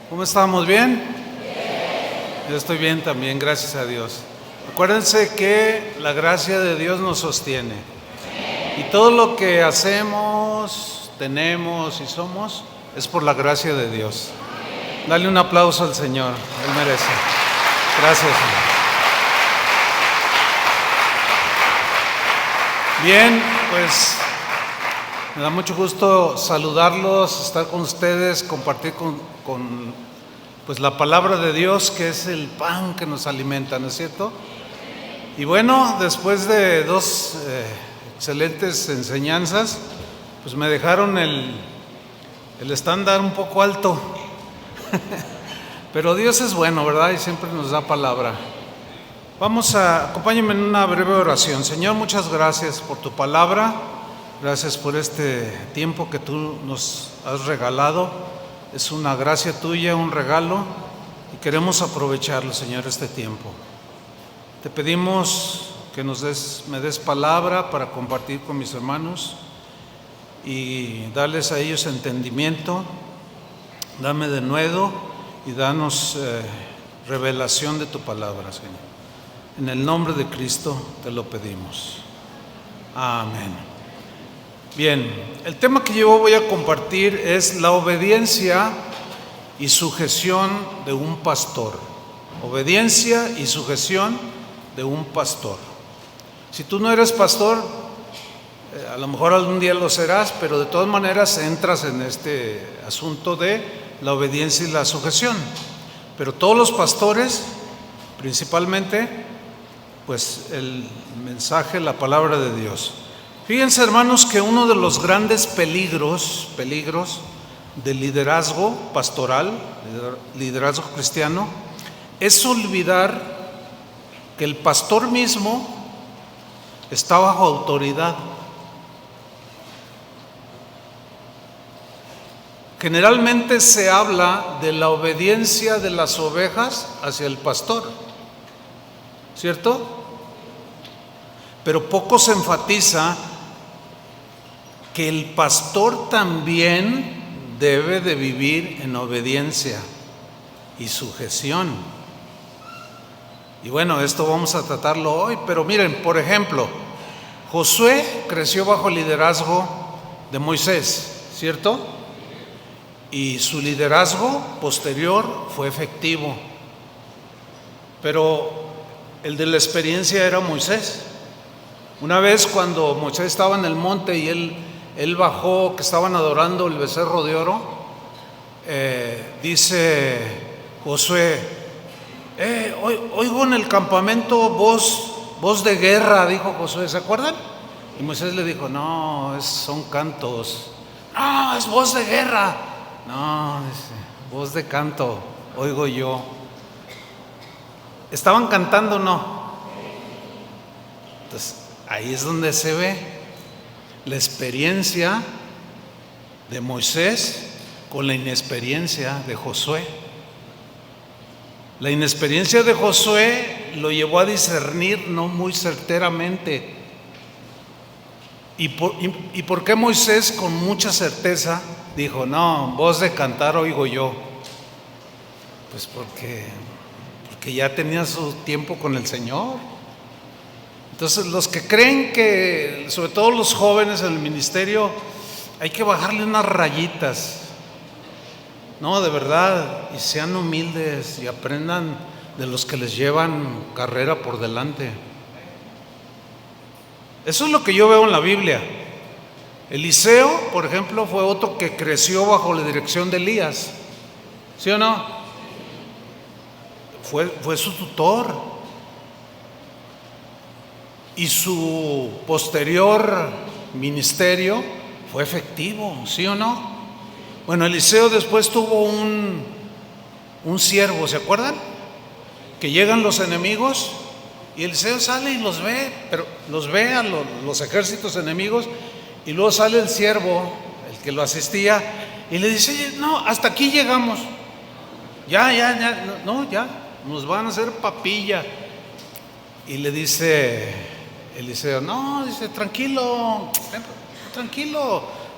¿Cómo estamos? ¿Bien? Yo estoy bien también, gracias a Dios. Acuérdense que la gracia de Dios nos sostiene. Y todo lo que hacemos, tenemos y somos es por la gracia de Dios. Dale un aplauso al Señor, Él merece. Gracias, Señor. Bien, pues me da mucho gusto saludarlos, estar con ustedes, compartir con pues la palabra de Dios, que es el pan que nos alimenta, ¿no es cierto? Y bueno, después de dos excelentes enseñanzas, pues me dejaron el estándar un poco alto. Pero Dios es bueno, ¿verdad? Y siempre nos da palabra. Acompáñenme en una breve oración. Señor, muchas gracias por tu palabra. Gracias por este tiempo que tú nos has regalado. Es una gracia tuya, un regalo, y queremos aprovecharlo, Señor, este tiempo. Te pedimos que me des palabra para compartir con mis hermanos y darles a ellos entendimiento. Dame de nuevo y danos revelación de tu palabra, Señor. En el nombre de Cristo te lo pedimos. Amén. Bien, el tema que yo voy a compartir es la obediencia y sujeción de un pastor. Obediencia y sujeción de un pastor. Si tú no eres pastor, a lo mejor algún día lo serás, pero de todas maneras entras en este asunto de la obediencia y la sujeción. Pero todos los pastores, principalmente, pues el mensaje, la palabra de Dios. Fíjense, hermanos, que uno de los grandes peligros del liderazgo pastoral, liderazgo cristiano, es olvidar que el pastor mismo está bajo autoridad. Generalmente se habla de la obediencia de las ovejas hacia el pastor, ¿cierto? Pero poco se enfatiza que el pastor también debe de vivir en obediencia y sujeción. Y bueno, esto vamos a tratarlo hoy, pero miren, por ejemplo, Josué creció bajo el liderazgo de Moisés, ¿cierto? Y su liderazgo posterior fue efectivo, pero el de la experiencia era Moisés. Una vez cuando Moisés estaba en el monte y él bajó, que estaban adorando el becerro de oro, dice Josué, oigo en el campamento voz de guerra, dijo Josué, ¿se acuerdan? Y Moisés le dijo, no, son cantos. No, es voz de guerra. No, dice, voz de canto, oigo yo. ¿Estaban cantando o no? Entonces, ahí es donde se ve la experiencia de Moisés con la inexperiencia de Josué. La inexperiencia de Josué lo llevó a discernir no muy certeramente. ¿Y por qué Moisés con mucha certeza dijo, no, voz de cantar oigo yo? Pues porque ya tenía su tiempo con el Señor. Entonces los que creen que, sobre todo los jóvenes en el ministerio, hay que bajarle unas rayitas. No, de verdad, y sean humildes y aprendan de los que les llevan carrera por delante. Eso es lo que yo veo en la Biblia. Eliseo, por ejemplo, fue otro que creció bajo la dirección de Elías. ¿Sí o no? Fue su tutor. Y su posterior ministerio fue efectivo, ¿sí o no? Bueno, Eliseo después tuvo un siervo, ¿se acuerdan? Que llegan los enemigos y Eliseo sale y los ve, pero los ve a los ejércitos enemigos, y luego sale el siervo, el que lo asistía, y le dice, oye, no, hasta aquí llegamos. Ya, nos van a hacer papilla. Y le dice Eliseo, no, dice, tranquilo,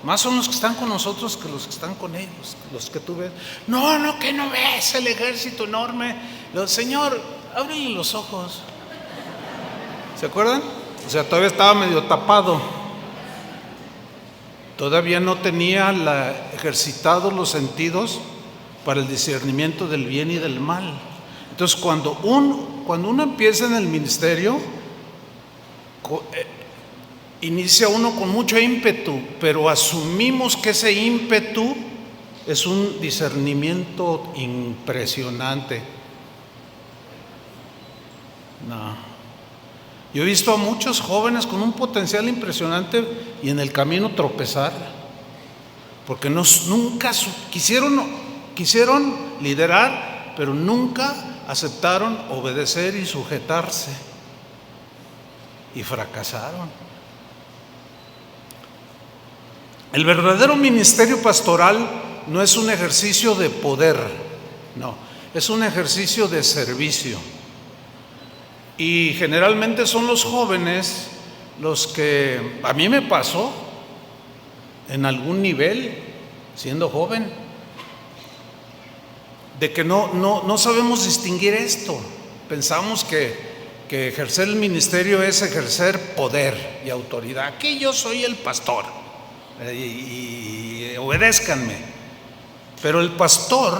más son los que están con nosotros que los que están con ellos, los que tú ves. No, que no ves el ejército enorme. Señor, ábrele los ojos. ¿Se acuerdan? O sea, todavía estaba medio tapado. Todavía no tenía ejercitados los sentidos para el discernimiento del bien y del mal. Entonces, cuando uno empieza en el ministerio, inicia uno con mucho ímpetu, pero asumimos que ese ímpetu es un discernimiento impresionante. No. Yo he visto a muchos jóvenes con un potencial impresionante y en el camino tropezar, porque nunca quisieron liderar, pero nunca aceptaron obedecer y sujetarse, y fracasaron. El verdadero ministerio pastoral no es un ejercicio de poder, no, es un ejercicio de servicio. Y generalmente son los jóvenes los que, a mí me pasó en algún nivel, siendo joven, de que no sabemos distinguir esto. Pensamos que ejercer el ministerio es ejercer poder y autoridad. Aquí yo soy el pastor y obedézcanme. Pero el pastor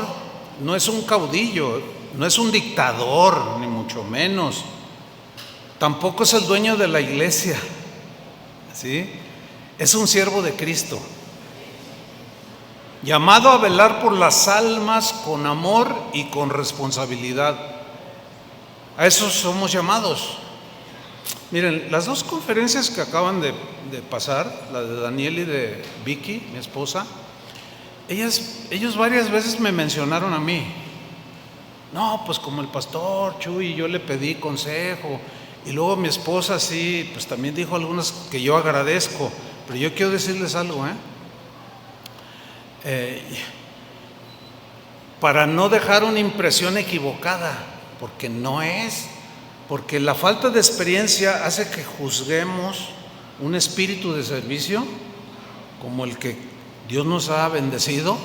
no es un caudillo, no es un dictador, ni mucho menos. Tampoco es el dueño de la iglesia, ¿sí? Es un siervo de Cristo, llamado a velar por las almas con amor y con responsabilidad. A eso somos llamados. Miren, las dos conferencias que acaban de pasar, la de Daniel y de Vicky, mi esposa, ellos varias veces me mencionaron a mí. No, pues como el pastor Chuy, yo le pedí consejo. Y luego mi esposa sí, pues también dijo algunas que yo agradezco, pero yo quiero decirles algo, para no dejar una impresión equivocada, porque no es, porque la falta de experiencia hace que juzguemos un espíritu de servicio como el que Dios nos ha bendecido,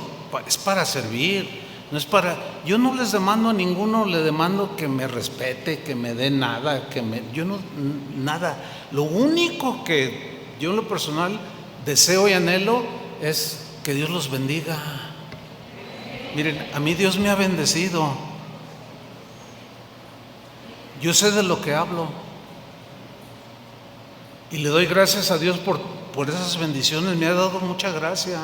es para servir. No es para, yo no les demando a ninguno, le demando que me respete, que me dé nada, nada. Lo único que yo en lo personal deseo y anhelo es que Dios los bendiga. Miren, a mí Dios me ha bendecido. Yo sé de lo que hablo. Y le doy gracias a Dios por esas bendiciones. Me ha dado mucha gracia.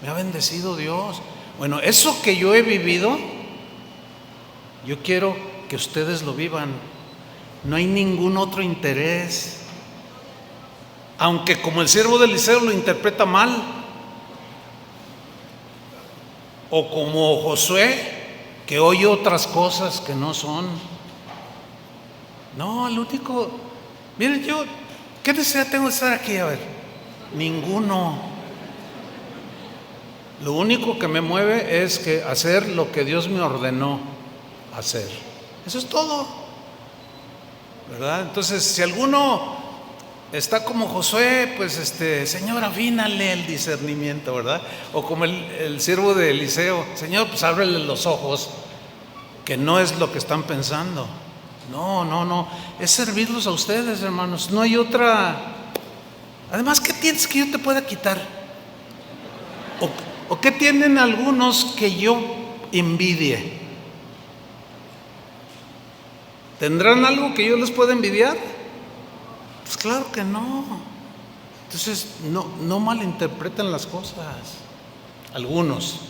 Me ha bendecido Dios. Bueno, eso que yo he vivido, yo quiero que ustedes lo vivan. No hay ningún otro interés. Aunque como el siervo de Eliseo lo interpreta mal, o como Josué, que oye otras cosas que no son. No, el único, miren, yo, ¿qué necesidad tengo de estar aquí? A ver, ninguno. Lo único que me mueve es que hacer lo que Dios me ordenó hacer. Eso es todo, ¿verdad? Entonces, si alguno está como Josué, pues Señor, afínale el discernimiento, ¿verdad? O como el siervo de Eliseo, Señor, pues ábrele los ojos, que no es lo que están pensando. No, es servirlos a ustedes, hermanos. No hay otra. Además, ¿qué tienes que yo te pueda quitar? ¿O qué tienen algunos que yo envidie? ¿Tendrán algo que yo les pueda envidiar? Pues claro que no. Entonces, no malinterpreten las cosas. Algunos.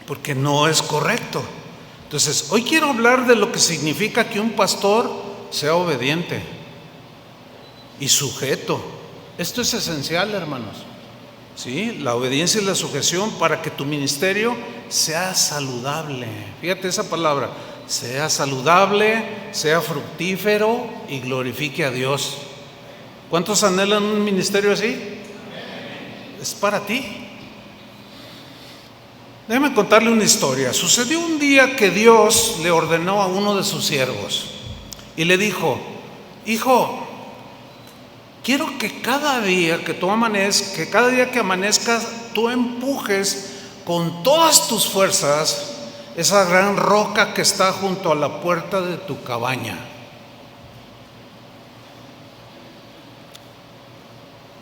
Porque no es correcto. Entonces, hoy quiero hablar de lo que significa que un pastor sea obediente y sujeto. Esto es esencial, hermanos. ¿Sí? La obediencia y la sujeción para que tu ministerio sea saludable. Fíjate esa palabra, sea saludable, sea fructífero y glorifique a Dios. ¿Cuántos anhelan un ministerio así? Es para ti. Déjame contarle una historia. Sucedió un día que Dios le ordenó a uno de sus siervos y le dijo: hijo, quiero que cada día que cada día que amanezcas, tú empujes con todas tus fuerzas esa gran roca que está junto a la puerta de tu cabaña.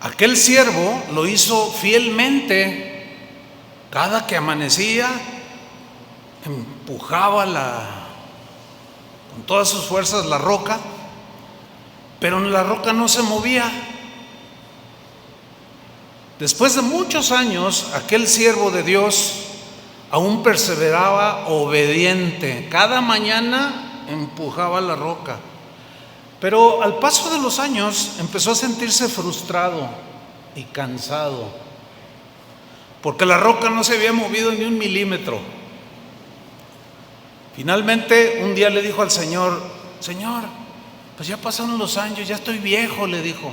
Aquel siervo lo hizo fielmente. Cada que amanecía, empujaba con todas sus fuerzas la roca, pero la roca no se movía. Después de muchos años, aquel siervo de Dios aún perseveraba obediente. Cada mañana empujaba la roca. Pero al paso de los años empezó a sentirse frustrado y cansado, porque la roca no se había movido ni un milímetro. Finalmente un día le dijo al Señor: Señor, pues ya pasaron los años, ya estoy viejo, le dijo.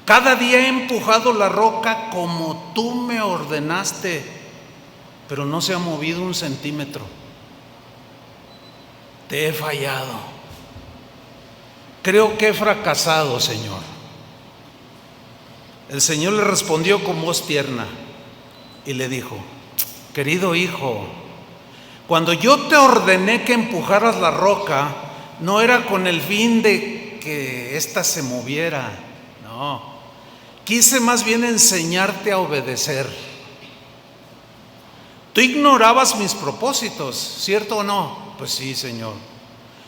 Cada día he empujado la roca como tú me ordenaste, pero no se ha movido un centímetro. Te he fallado. Creo que he fracasado, Señor. El Señor le respondió con voz tierna y le dijo: querido hijo, cuando yo te ordené que empujaras la roca, no era con el fin de que ésta se moviera. No, quise más bien enseñarte a obedecer. Tú ignorabas mis propósitos, ¿cierto o no? Pues sí, Señor.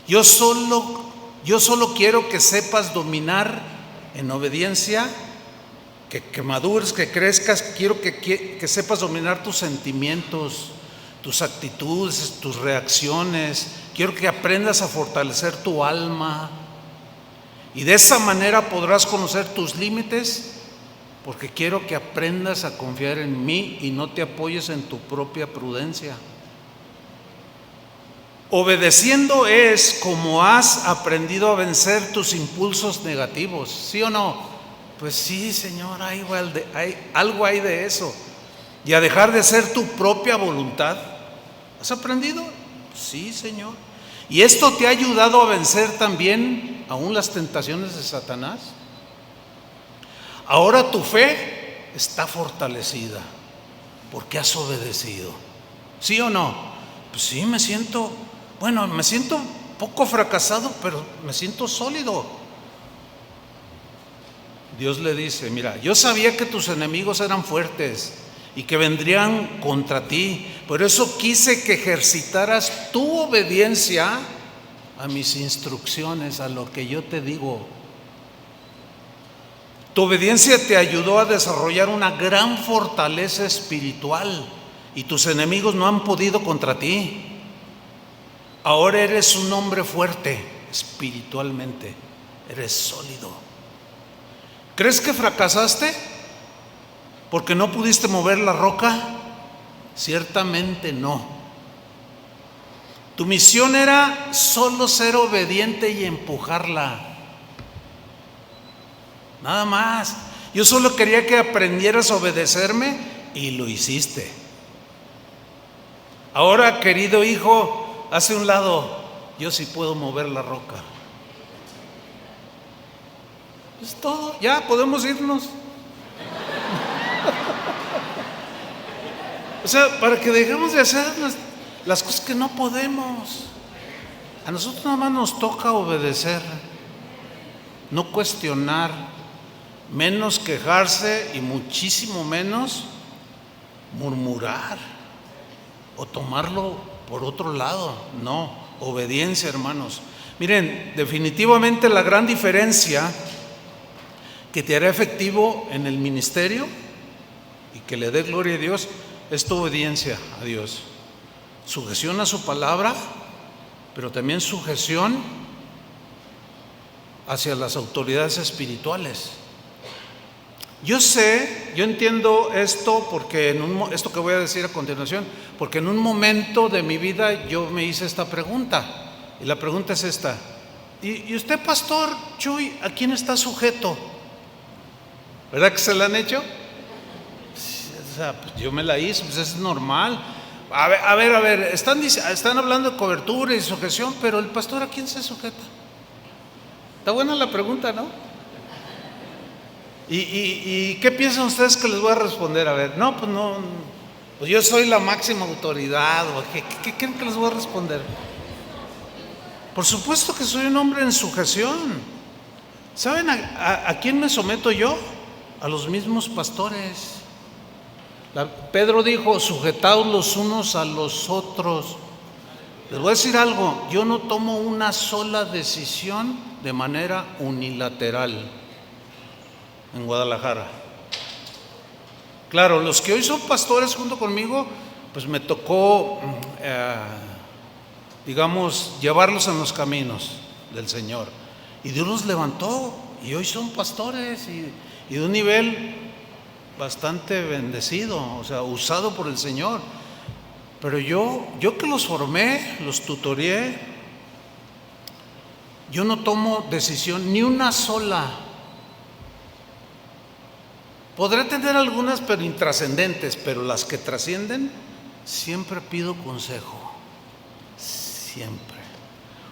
Yo solo quiero que sepas dominar en obediencia, que madures, que crezcas. Quiero que sepas dominar tus sentimientos, tus actitudes, tus reacciones. Quiero que aprendas a fortalecer tu alma. Y de esa manera podrás conocer tus límites, porque quiero que aprendas a confiar en mí y no te apoyes en tu propia prudencia. Obedeciendo es como has aprendido a vencer tus impulsos negativos, ¿sí o no? Pues sí, Señor, algo hay de eso. Y a dejar de ser tu propia voluntad. ¿Has aprendido? Sí, Señor. ¿Y esto te ha ayudado a vencer también aún las tentaciones de Satanás? Ahora tu fe está fortalecida porque has obedecido. ¿Sí o no? Pues sí, me siento un poco fracasado, pero me siento sólido. Dios le dice: mira, yo sabía que tus enemigos eran fuertes y que vendrían contra ti. Por eso quise que ejercitaras tu obediencia a mis instrucciones, a lo que yo te digo. Tu obediencia te ayudó a desarrollar una gran fortaleza espiritual y tus enemigos no han podido contra ti. Ahora eres un hombre fuerte espiritualmente, eres sólido. ¿Crees que fracasaste porque no pudiste mover la roca? Ciertamente no. Tu misión era solo ser obediente y empujarla. Nada más. Yo solo quería que aprendieras a obedecerme y lo hiciste. Ahora, querido hijo, hace un lado, yo sí puedo mover la roca. Es todo, ya podemos irnos. O sea, para que dejemos de hacer las cosas que no podemos. A nosotros nada más nos toca obedecer, no cuestionar, menos quejarse y muchísimo menos murmurar o tomarlo por otro lado. No, obediencia, hermanos. Miren, definitivamente la gran diferencia que te hará efectivo en el ministerio y que le dé gloria a Dios es tu obediencia a Dios. Sujeción a su palabra, pero también sujeción hacia las autoridades espirituales. Yo entiendo esto porque esto que voy a decir a continuación, porque en un momento de mi vida yo me hice esta pregunta, y la pregunta es esta: ¿y usted, pastor Chuy, a quién está sujeto? ¿Verdad que se la han hecho? O sea, pues yo me la hice, pues es normal. A ver, están hablando de cobertura y sujeción, pero el pastor, ¿a quién se sujeta? Está buena la pregunta, ¿no? ¿Y qué piensan ustedes que les voy a responder? A ver, no, pues no, pues yo soy la máxima autoridad, o ¿qué creen que les voy a responder? Por supuesto que soy un hombre en sujeción. ¿Saben a quién me someto yo? A los mismos pastores. Pedro dijo, sujetaos los unos a los otros. Les voy a decir algo, yo no tomo una sola decisión de manera unilateral en Guadalajara. Claro, los que hoy son pastores junto conmigo, pues me tocó, digamos, llevarlos en los caminos del Señor. Y Dios los levantó y hoy son pastores y de un nivel bastante bendecido, o sea, usado por el Señor. Pero yo que los formé, los tutoreé, yo no tomo decisión ni una sola. Podré tener algunas pero intrascendentes, pero las que trascienden, siempre pido consejo, siempre.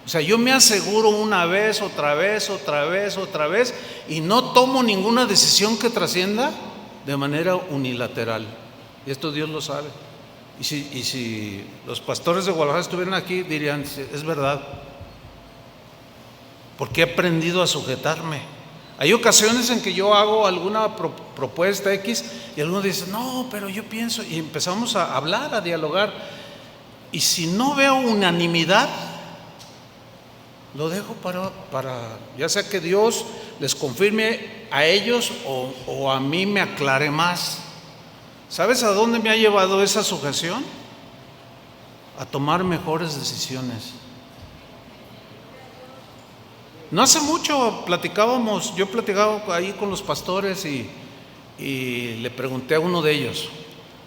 O sea, yo me aseguro una vez, otra vez, y no tomo ninguna decisión que trascienda de manera unilateral. Y esto Dios lo sabe. Y si los pastores de Guadalajara estuvieran aquí, dirían, es verdad, porque he aprendido a sujetarme. Hay ocasiones en que yo hago alguna propuesta X y algunos dicen, no, pero yo pienso, y empezamos a hablar, a dialogar, y si no veo unanimidad, lo dejo para ya sea que Dios les confirme a ellos o a mí me aclare más. ¿Sabes a dónde me ha llevado esa sujeción? A tomar mejores decisiones. No hace mucho yo platicaba ahí con los pastores y le pregunté a uno de ellos,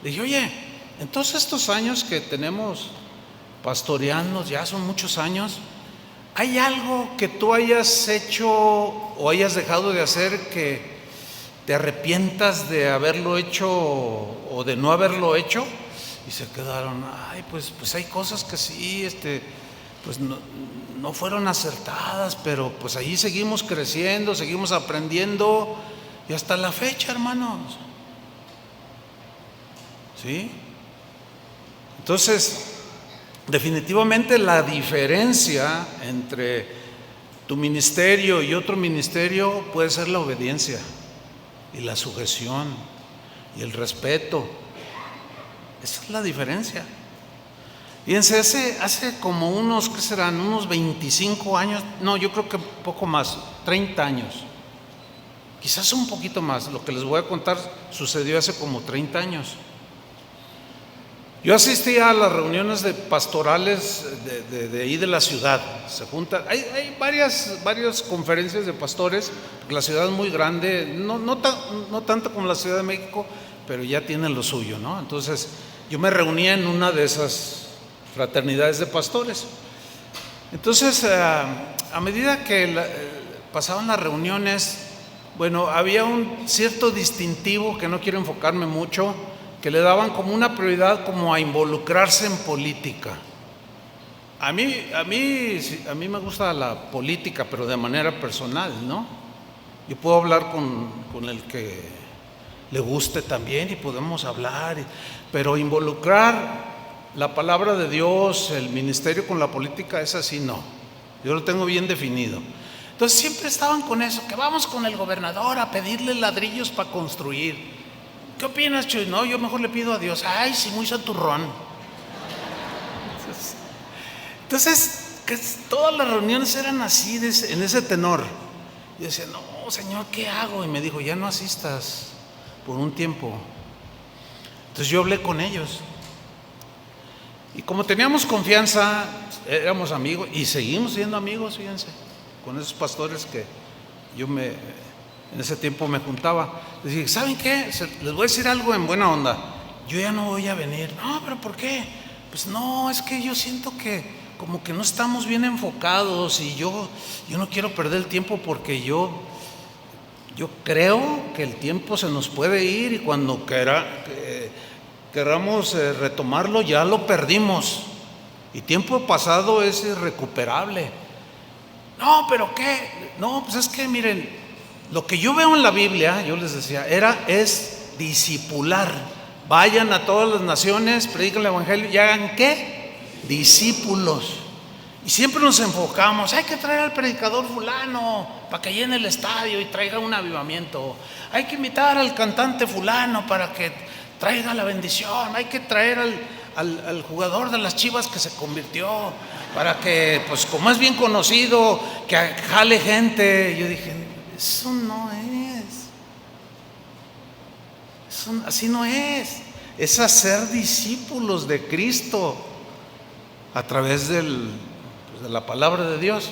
le dije, oye, en todos estos años que tenemos pastoreando, ya son muchos años, ¿hay algo que tú hayas hecho o hayas dejado de hacer que te arrepientas de haberlo hecho o de no haberlo hecho? Y se quedaron, pues hay cosas que sí, pues no fueron acertadas, pero pues allí seguimos creciendo, seguimos aprendiendo y hasta la fecha, hermanos. ¿Sí? Entonces, definitivamente la diferencia entre tu ministerio y otro ministerio puede ser la obediencia y la sujeción y el respeto. Esa es la diferencia. Fíjense, hace como unos, ¿qué serán? Unos 25 años, no, yo creo que poco más, 30 años, quizás un poquito más. Lo que les voy a contar sucedió hace como 30 años. Yo asistía a las reuniones de pastorales de ahí de la ciudad. Se juntan, hay varias conferencias de pastores, porque la ciudad es muy grande, no tanto como la Ciudad de México, pero ya tienen lo suyo, ¿no? Entonces, yo me reunía en una de esas fraternidades de pastores. Entonces, a medida que pasaban las reuniones, bueno, había un cierto distintivo que no quiero enfocarme mucho, que le daban como una prioridad como a involucrarse en política. A mí me gusta la política, pero de manera personal, ¿no? Yo puedo hablar con el que le guste también y podemos hablar, pero involucrar la palabra de Dios, el ministerio con la política, es así, no. Yo lo tengo bien definido. Entonces siempre estaban con eso, que vamos con el gobernador a pedirle ladrillos para construir. ¿Qué opinas, Chuy? No, yo mejor le pido a Dios. Ay, sí, muy santurrón. Entonces todas las reuniones eran así, en ese tenor. Yo decía, no, Señor, ¿qué hago? Y me dijo, ya no asistas por un tiempo. Entonces yo hablé con ellos. Y como teníamos confianza, éramos amigos y seguimos siendo amigos, fíjense, con esos pastores que yo en ese tiempo me juntaba. Les dije, ¿saben qué? Les voy a decir algo en buena onda. Yo ya no voy a venir. No, ¿pero por qué? Pues no, es que yo siento que como que no estamos bien enfocados y yo no quiero perder el tiempo porque yo creo que el tiempo se nos puede ir y cuando queramos retomarlo ya lo perdimos y tiempo pasado es irrecuperable. No, pero ¿qué? No, pues es que miren, lo que yo veo en la Biblia, yo les decía, es discipular. Vayan a todas las naciones, prediquen el evangelio y hagan ¿qué? Discípulos. Y siempre nos enfocamos, hay que traer al predicador fulano para que llene el estadio y traiga un avivamiento. Hay que invitar al cantante fulano para que traiga la bendición. Hay que traer al jugador de las Chivas que se convirtió para que, pues como es bien conocido, que jale gente. Yo dije, eso no es. Así no es. Es hacer discípulos de Cristo a través de la palabra de Dios.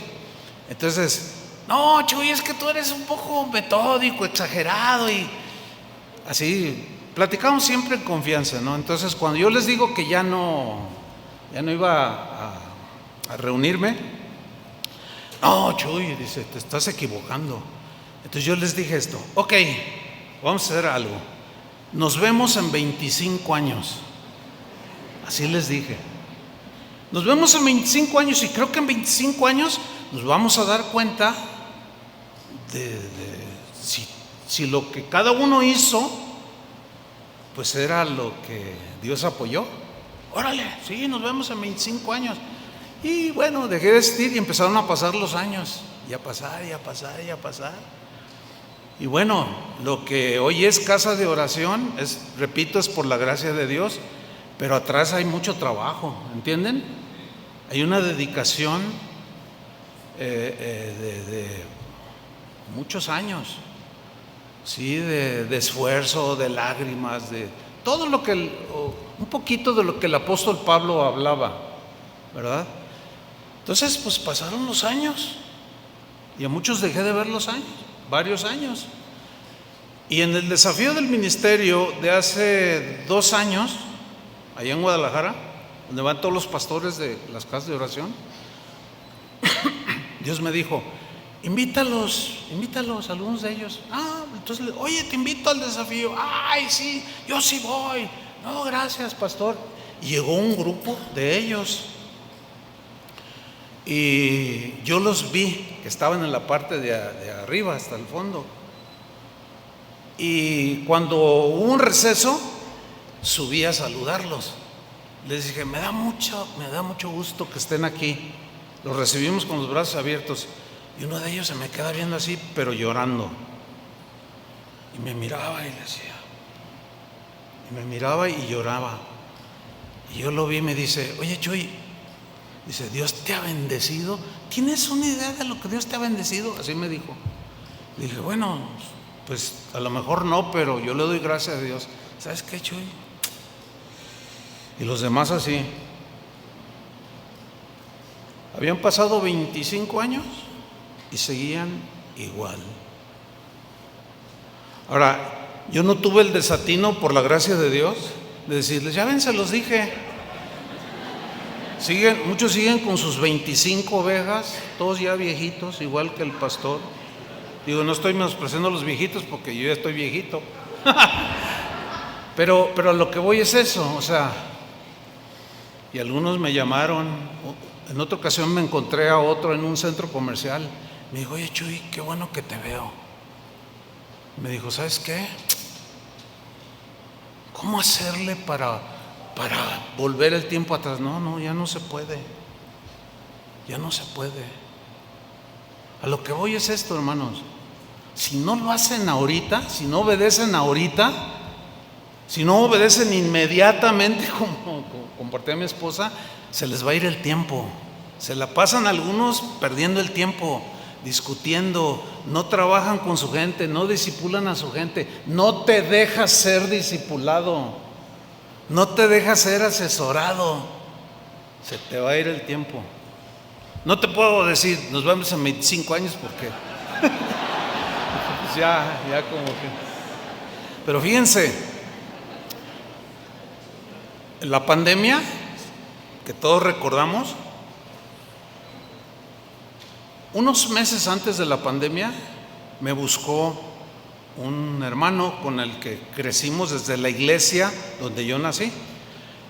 Entonces, no, Chuy, es que tú eres un poco metódico, exagerado, y así platicamos siempre en confianza, ¿no? Entonces, cuando yo les digo que ya no iba a reunirme, no, Chuy, dice, te estás equivocando. Entonces yo les dije esto, ok, vamos a hacer algo. Nos vemos en 25 años. Así les dije. Nos vemos en 25 años y creo que en 25 años nos vamos a dar cuenta de si lo que cada uno hizo, pues era lo que Dios apoyó. Órale, sí, nos vemos en 25 años. Y bueno, dejé de existir y empezaron a pasar los años. Y a pasar, y a pasar, y a pasar. Y bueno, lo que hoy es casa de oración, repito, es por la gracia de Dios, pero atrás hay mucho trabajo, ¿entienden? Hay una dedicación de muchos años, ¿sí? De esfuerzo, de lágrimas, de todo lo que, un poquito de lo que el apóstol Pablo hablaba, ¿verdad? Entonces, pues pasaron los años y a muchos dejé de ver los años. Varios años. Y en el desafío del ministerio de hace 2 años, allá en Guadalajara, donde van todos los pastores de las casas de oración, Dios me dijo, invítalos, algunos de ellos. Entonces, oye, te invito al desafío. Ay, sí, yo sí voy. No, gracias, pastor. Y llegó un grupo de ellos. Y yo los vi, que estaban en la parte de arriba hasta el fondo. Y cuando hubo un receso, subí a saludarlos. Les dije, me da mucho gusto que estén aquí. Los recibimos con los brazos abiertos. Y uno de ellos se me queda viendo así, pero llorando. Y me miraba y decía, y me miraba y lloraba. Y yo lo vi y me dice, oye, Chuy, dice, ¿Dios te ha bendecido? ¿Tienes una idea de lo que Dios te ha bendecido? Así me dijo. Le dije, bueno, pues a lo mejor no, pero yo le doy gracias a Dios. ¿Sabes qué, Chuy? Y los demás así. Habían pasado 25 años y seguían igual. Ahora, yo no tuve el desatino, por la gracia de Dios, de decirles, ya ven, se los dije. Muchos siguen con sus 25 ovejas, todos ya viejitos, igual que el pastor. Digo, no estoy menospreciando a los viejitos porque yo ya estoy viejito. pero a lo que voy es eso, o sea, y algunos me llamaron. En otra ocasión me encontré a otro en un centro comercial. Me dijo, oye, Chuy, qué bueno que te veo. Me dijo, ¿sabes qué? ¿Cómo hacerle para volver el tiempo atrás? No, ya no se puede. Ya no se puede. A lo que voy es esto, hermanos. Si no lo hacen ahorita, si no obedecen ahorita, si no obedecen inmediatamente, como compartí a mi esposa, se les va a ir el tiempo. Se la pasan algunos perdiendo el tiempo, discutiendo, no trabajan con su gente, no discipulan a su gente, no te dejas ser discipulado, no te dejas ser asesorado, se te va a ir el tiempo. No te puedo decir, nos vemos en 25 años porque pues ya como que. Pero fíjense, la pandemia, que todos recordamos, unos meses antes de la pandemia me buscó un hermano con el que crecimos desde la iglesia donde yo nací,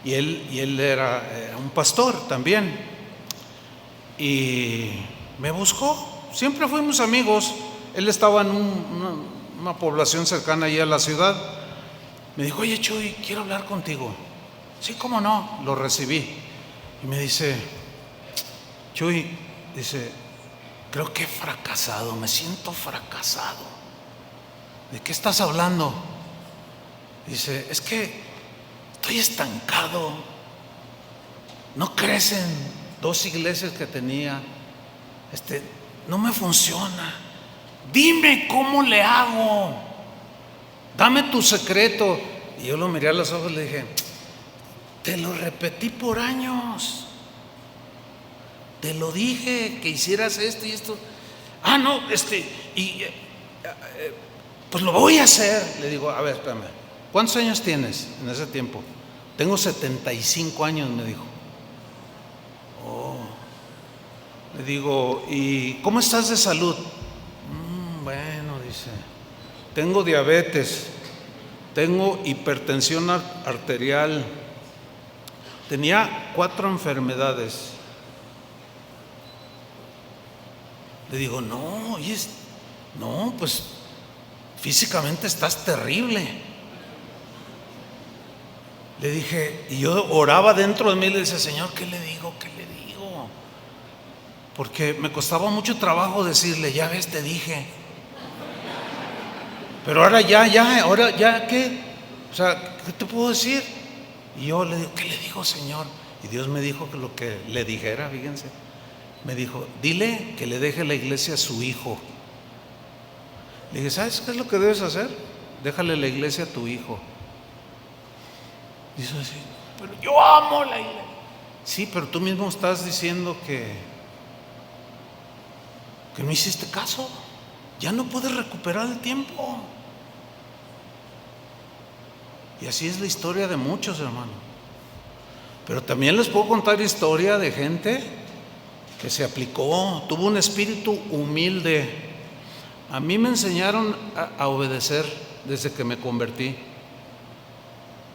y él era un pastor también, y me buscó. Siempre fuimos amigos, Él estaba en una población cercana ahí a la ciudad. Me dijo, oye Chuy, quiero hablar contigo. Sí, cómo no, lo recibí. Y me dice, Chuy, dice, creo que he fracasado, me siento fracasado. ¿De qué estás hablando? Dice, es que estoy estancado. No crecen 2 iglesias que tenía. No me funciona. Dime cómo le hago. Dame tu secreto. Y yo lo miré a los ojos y le dije, te lo repetí por años. Te lo dije que hicieras esto y esto. Ah, no, pues lo voy a hacer. Le digo, a ver, espérame, ¿cuántos años tienes en ese tiempo? Tengo 75 años, me dijo. Oh. Le digo, ¿y cómo estás de salud? Bueno, dice, tengo diabetes, tengo hipertensión arterial, tenía 4 enfermedades. Le digo, no, pues físicamente estás terrible. Le dije, y yo oraba dentro de mí y le decía, Señor, ¿qué le digo? ¿Qué le digo? Porque me costaba mucho trabajo decirle, ya ves, te dije. Pero ahora ya, ¿qué? O sea, ¿qué te puedo decir? Y yo le digo, ¿qué le digo, Señor? Y Dios me dijo que lo que le dijera, fíjense. Me dijo, dile que le deje la iglesia a su hijo. Le dije, ¿sabes qué es lo que debes hacer? Déjale la iglesia a tu hijo. Dice así, pero yo amo la iglesia. Sí, pero tú mismo estás diciendo que no hiciste caso. Ya no puedes recuperar el tiempo. Y así es la historia de muchos, hermanos. Pero también les puedo contar historia de gente que se aplicó, tuvo un espíritu humilde. A mí me enseñaron a obedecer desde que me convertí.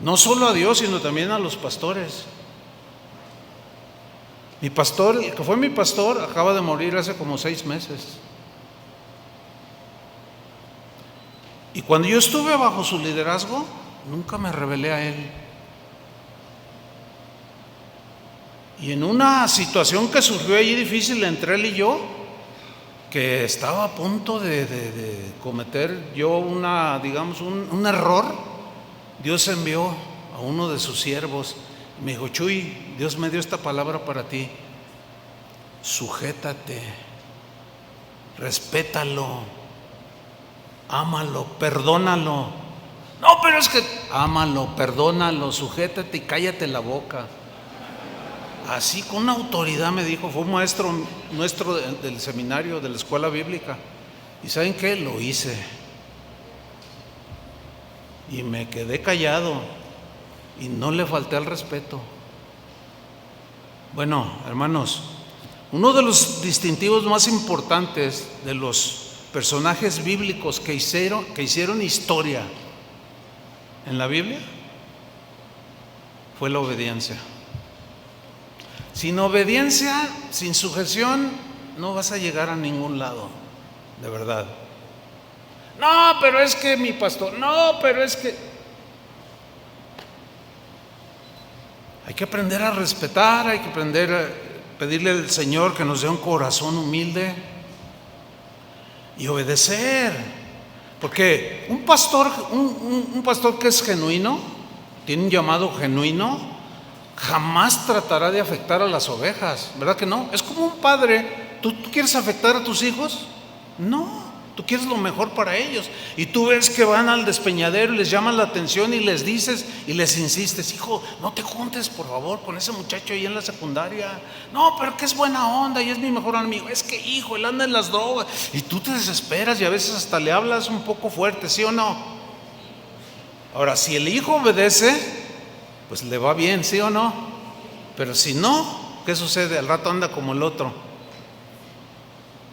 No solo a Dios, sino también a los pastores. Mi pastor, el que fue mi pastor, acaba de morir hace como 6 meses. Y cuando yo estuve bajo su liderazgo, nunca me rebelé a él. Y en una situación que surgió allí difícil entre él y yo, que estaba a punto de cometer yo un error, Dios envió a uno de sus siervos y me dijo, Chuy, Dios me dio esta palabra para ti. Sujétate, respétalo, ámalo, perdónalo. No, pero es que ámalo, perdónalo, sujétate y cállate la boca. Así con una autoridad me dijo, fue un maestro nuestro del seminario, de la escuela bíblica. ¿Y saben qué? Lo hice. Y me quedé callado y no le falté al respeto. Bueno, hermanos, uno de los distintivos más importantes de los personajes bíblicos que hicieron historia en la Biblia fue la obediencia. Sin obediencia, sin sujeción, no vas a llegar a ningún lado, de verdad. No, pero es que mi pastor, no, pero es que... Hay que aprender a respetar, hay que aprender a pedirle al Señor que nos dé un corazón humilde y obedecer. Porque un pastor que es genuino, tiene un llamado genuino, jamás tratará de afectar a las ovejas, ¿verdad que no? Es como un padre. ¿Tú quieres afectar a tus hijos? No, tú quieres lo mejor para ellos. Y tú ves que van al despeñadero y les llaman la atención y les dices y les insistes, hijo, no te juntes por favor con ese muchacho ahí en la secundaria. No, pero que es buena onda y es mi mejor amigo. Es que hijo, él anda en las drogas. Y tú te desesperas y a veces hasta le hablas un poco fuerte, ¿sí o no? Ahora, si el hijo obedece, pues le va bien, ¿sí o no? Pero si no, ¿qué sucede? Al rato anda como el otro.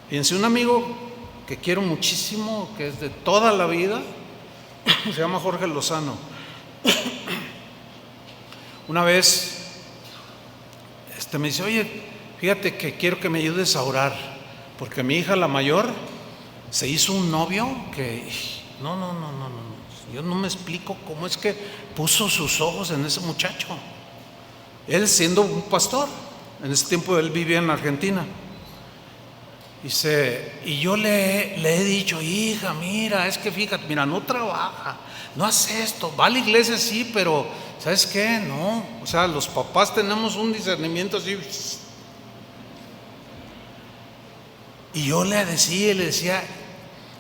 Fíjense, un amigo que quiero muchísimo, que es de toda la vida, se llama Jorge Lozano. Una vez me dice, oye, fíjate que quiero que me ayudes a orar, porque mi hija la mayor se hizo un novio que no, yo no me explico cómo es que puso sus ojos en ese muchacho. Él siendo un pastor, en ese tiempo él vivía en Argentina. Y yo le he dicho, hija, mira, es que fíjate, mira, no trabaja, no hace esto, va a la iglesia sí, pero ¿sabes qué? No, o sea, los papás tenemos un discernimiento así. Y yo le decía,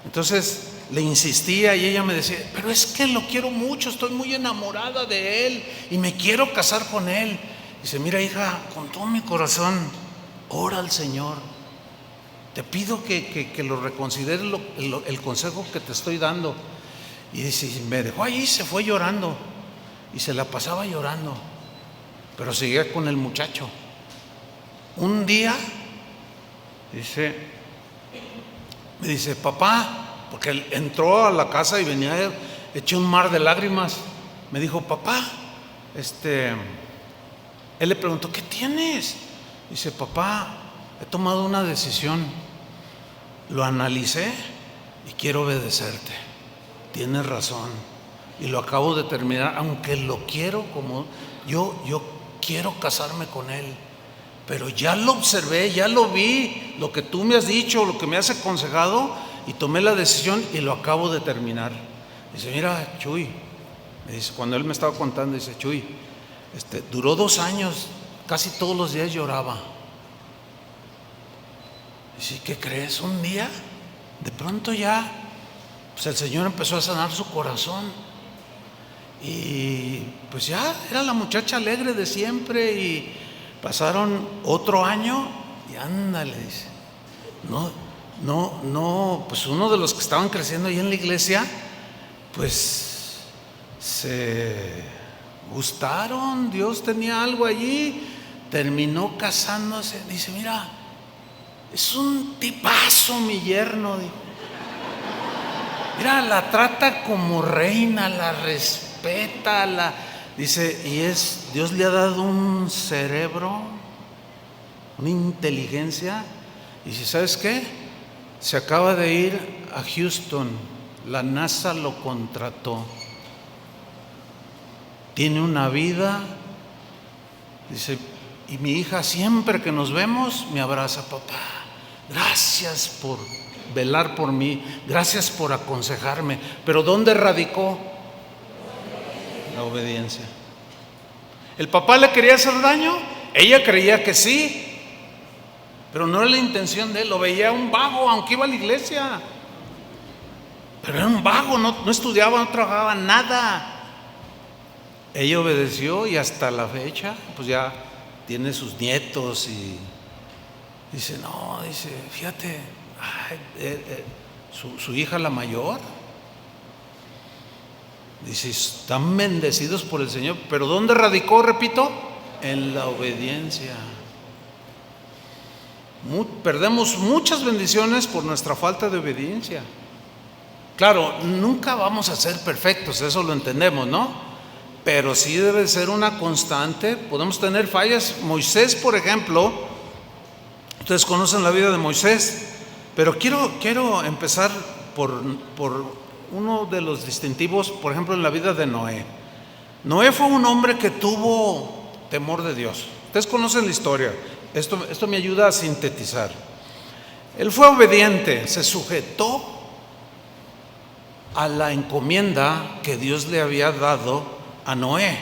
entonces le insistía y ella me decía, pero es que lo quiero mucho, estoy muy enamorada de él y me quiero casar con él. Dice, mira, hija, con todo mi corazón, ora al Señor. Te pido que lo reconsideres el consejo que te estoy dando. Y dice, me dejó ahí, se fue llorando. Y se la pasaba llorando. Pero seguía con el muchacho. Un día, me dice, papá, porque él entró a la casa y venía hecho un mar de lágrimas. Me dijo, papá, él le preguntó, ¿qué tienes? Dice, papá, he tomado una decisión. Lo analicé y quiero obedecerte. Tienes razón. Y lo acabo de terminar, aunque lo quiero como yo quiero casarme con él. Pero ya lo observé, ya lo vi, lo que tú me has dicho, lo que me has aconsejado, y tomé la decisión y lo acabo de terminar. Dice, mira, Chuy, me dice, cuando él me estaba contando, dice, Chuy, duró 2 años, casi todos los días lloraba. Dice, ¿qué crees? Un día, de pronto ya, pues el Señor empezó a sanar su corazón. Y pues ya era la muchacha alegre de siempre. Y pasaron otro año y ándale, dice. No, pues uno de los que estaban creciendo ahí en la iglesia, pues se gustaron, Dios tenía algo allí, terminó casándose. Dice, mira, es un tipazo mi yerno, dijo. Mira, la trata como reina, la respeta, dice, y Dios le ha dado un cerebro, una inteligencia. Y si sabes qué, se acaba de ir a Houston, la NASA lo contrató. Tiene una vida, dice, y mi hija siempre que nos vemos me abraza, papá, gracias por velar por mí, gracias por aconsejarme. Pero ¿dónde radicó? La obediencia. ¿El papá le quería hacer daño? Ella creía que sí, pero no era la intención de él. Lo veía un vago, aunque iba a la iglesia, pero era un vago, no estudiaba, no trabajaba, nada. Ella obedeció y hasta la fecha pues ya tiene sus nietos. Y dice, no, dice, fíjate, su hija la mayor, dice, están bendecidos por el Señor. Pero ¿dónde radicó? Repito, en la obediencia. Perdemos muchas bendiciones por nuestra falta de obediencia. Claro, nunca vamos a ser perfectos, eso lo entendemos, ¿no? Pero sí debe ser una constante. Podemos tener fallas. Moisés, por ejemplo, ustedes conocen la vida de Moisés, pero quiero empezar por uno de los distintivos, por ejemplo, en la vida de Noé. Noé fue un hombre que tuvo temor de Dios. Ustedes conocen la historia. Esto me ayuda a sintetizar. Él fue obediente, se sujetó a la encomienda que Dios le había dado a Noé.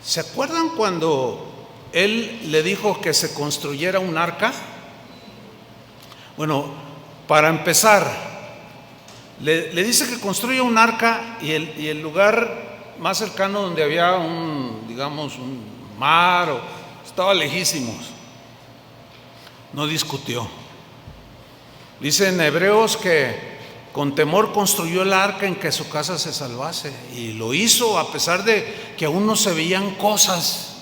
¿Se acuerdan cuando él le dijo que se construyera un arca? Bueno, para empezar, le dice que construya un arca, y el lugar más cercano donde había un mar, estaba lejísimos. No discutió. Dice en Hebreos que con temor construyó el arca en que su casa se salvase, y lo hizo a pesar de que aún no se veían cosas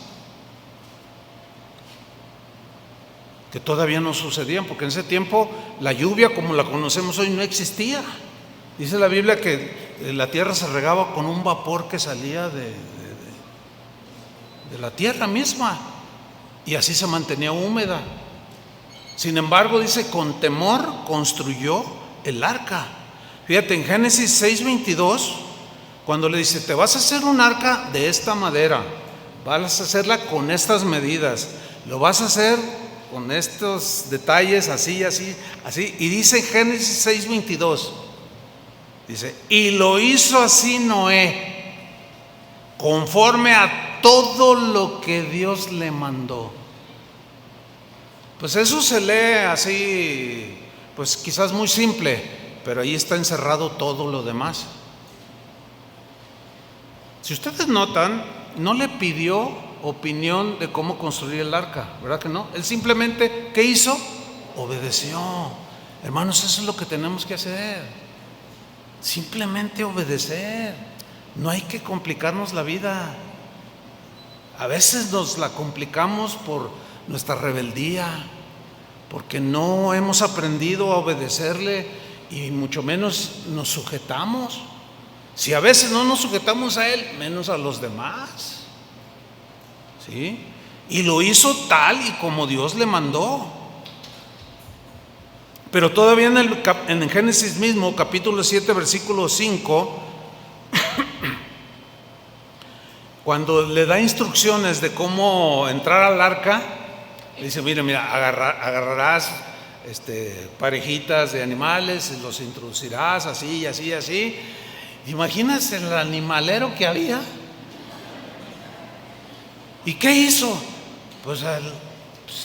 que todavía no sucedían, porque en ese tiempo la lluvia como la conocemos hoy no existía. Dice la Biblia que la tierra se regaba con un vapor que salía de la tierra misma, y así se mantenía húmeda. Sin embargo, dice, con temor construyó el arca. Fíjate, en Génesis 6:22, cuando le dice, te vas a hacer un arca de esta madera, vas a hacerla con estas medidas, lo vas a hacer con estos detalles, así, así, así. Y dice Génesis 6:22, dice, y lo hizo así Noé, conforme a todo lo que Dios le mandó. Pues eso se lee así, pues quizás muy simple, pero ahí está encerrado todo lo demás. Si ustedes notan, no le pidió opinión de cómo construir el arca, ¿verdad que no? Él simplemente, ¿qué hizo? Obedeció. Hermanos, eso es lo que tenemos que hacer. Simplemente obedecer. No hay que complicarnos la vida. A veces nos la complicamos por nuestra rebeldía, porque no hemos aprendido a obedecerle y mucho menos nos sujetamos. Si a veces no nos sujetamos a Él, menos a los demás. ¿Sí? Y lo hizo tal y como Dios le mandó. Pero todavía en Génesis mismo, capítulo 7, versículo 5, cuando le da instrucciones de cómo entrar al arca, le dice, mira, agarrarás parejitas de animales, los introducirás así y así y así. ¿Imaginas el animalero que había? ¿Y qué hizo? Pues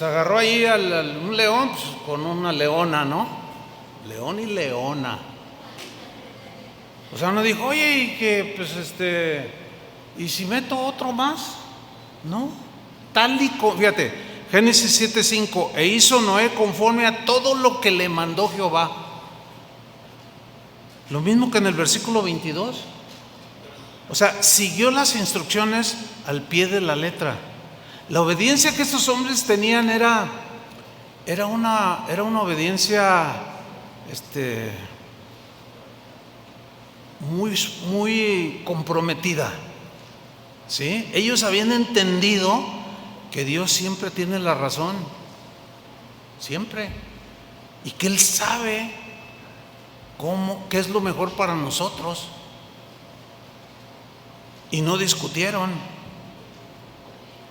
agarró ahí un león, pues, con una leona, ¿no? León y leona. O sea, no dijo, oye, y que pues ¿y si meto otro más? No, tal y como, fíjate, Génesis 7:5, e hizo Noé conforme a todo lo que le mandó Jehová. Lo mismo que en el versículo 22. O sea, siguió las instrucciones al pie de la letra. La obediencia que estos hombres tenían era una obediencia muy comprometida. ¿Sí? Ellos habían entendido que Dios siempre tiene la razón, siempre, y que Él sabe qué es lo mejor para nosotros, y no discutieron.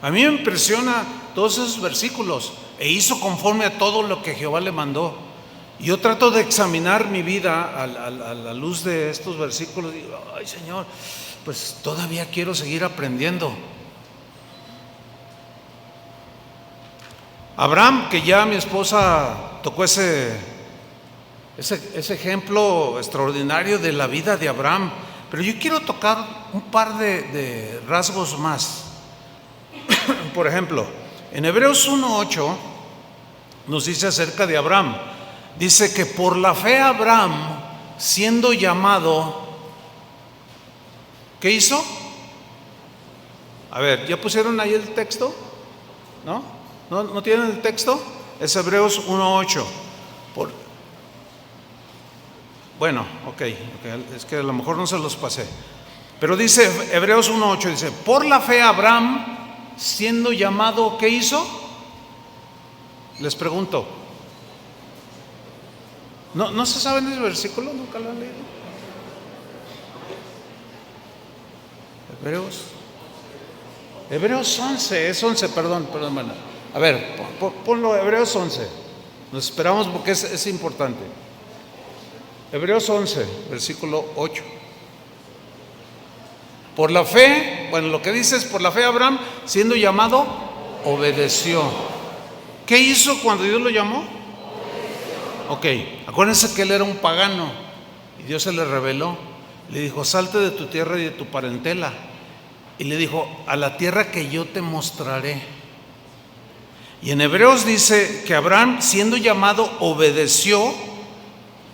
A mí me impresiona todos esos versículos, e hizo conforme a todo lo que Jehová le mandó. Y yo trato de examinar mi vida a la luz de estos versículos, y digo, ay Señor, pues todavía quiero seguir aprendiendo. Abraham, que ya mi esposa tocó ese ejemplo extraordinario de la vida de Abraham, pero yo quiero tocar un par de rasgos más. Por ejemplo, en Hebreos 1:8 nos dice acerca de Abraham. Dice que por la fe Abraham, siendo llamado, ¿qué hizo? A ver, ¿ya pusieron ahí el texto? ¿No tienen el texto? Es Hebreos 1:8. Bueno, ok, es que a lo mejor no se los pasé. Pero dice Hebreos 1:8, dice, por la fe Abraham, siendo llamado, ¿qué hizo? Les pregunto. ¿No se saben ese versículo? ¿Nunca lo han leído? Hebreos 11, es 11, perdón, bueno. A ver, ponlo, Hebreos 11. Nos esperamos porque es importante. Hebreos 11, versículo 8. Por la fe, bueno, lo que dice es, por la fe Abraham, siendo llamado, obedeció. ¿Qué hizo cuando Dios lo llamó? Ok, acuérdense que él era un pagano y Dios se le reveló. Le dijo, salte de tu tierra y de tu parentela. Y le dijo, a la tierra que yo te mostraré. Y en Hebreos dice que Abraham, siendo llamado, obedeció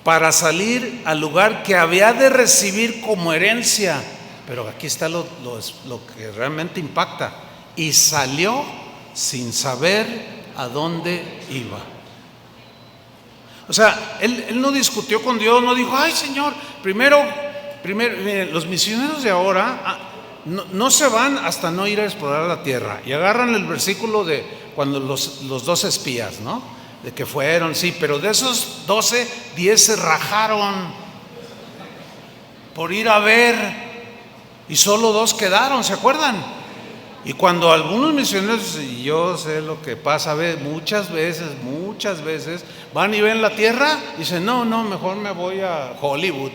para salir al lugar que había de recibir como herencia. Pero aquí está lo que realmente impacta. Y salió sin saber a dónde iba. O sea, él no discutió con Dios, no dijo, ay Señor, primero, miren, los misioneros de ahora no se van hasta no ir a explorar la tierra. Y agarran el versículo de cuando los dos espías, ¿no? de que fueron, sí, pero de esos 12, 10 se rajaron por ir a ver y solo 2 quedaron, ¿se acuerdan? Y cuando algunos misioneros, y yo sé lo que pasa, muchas veces, van y ven la tierra y dicen, no, mejor me voy a Hollywood.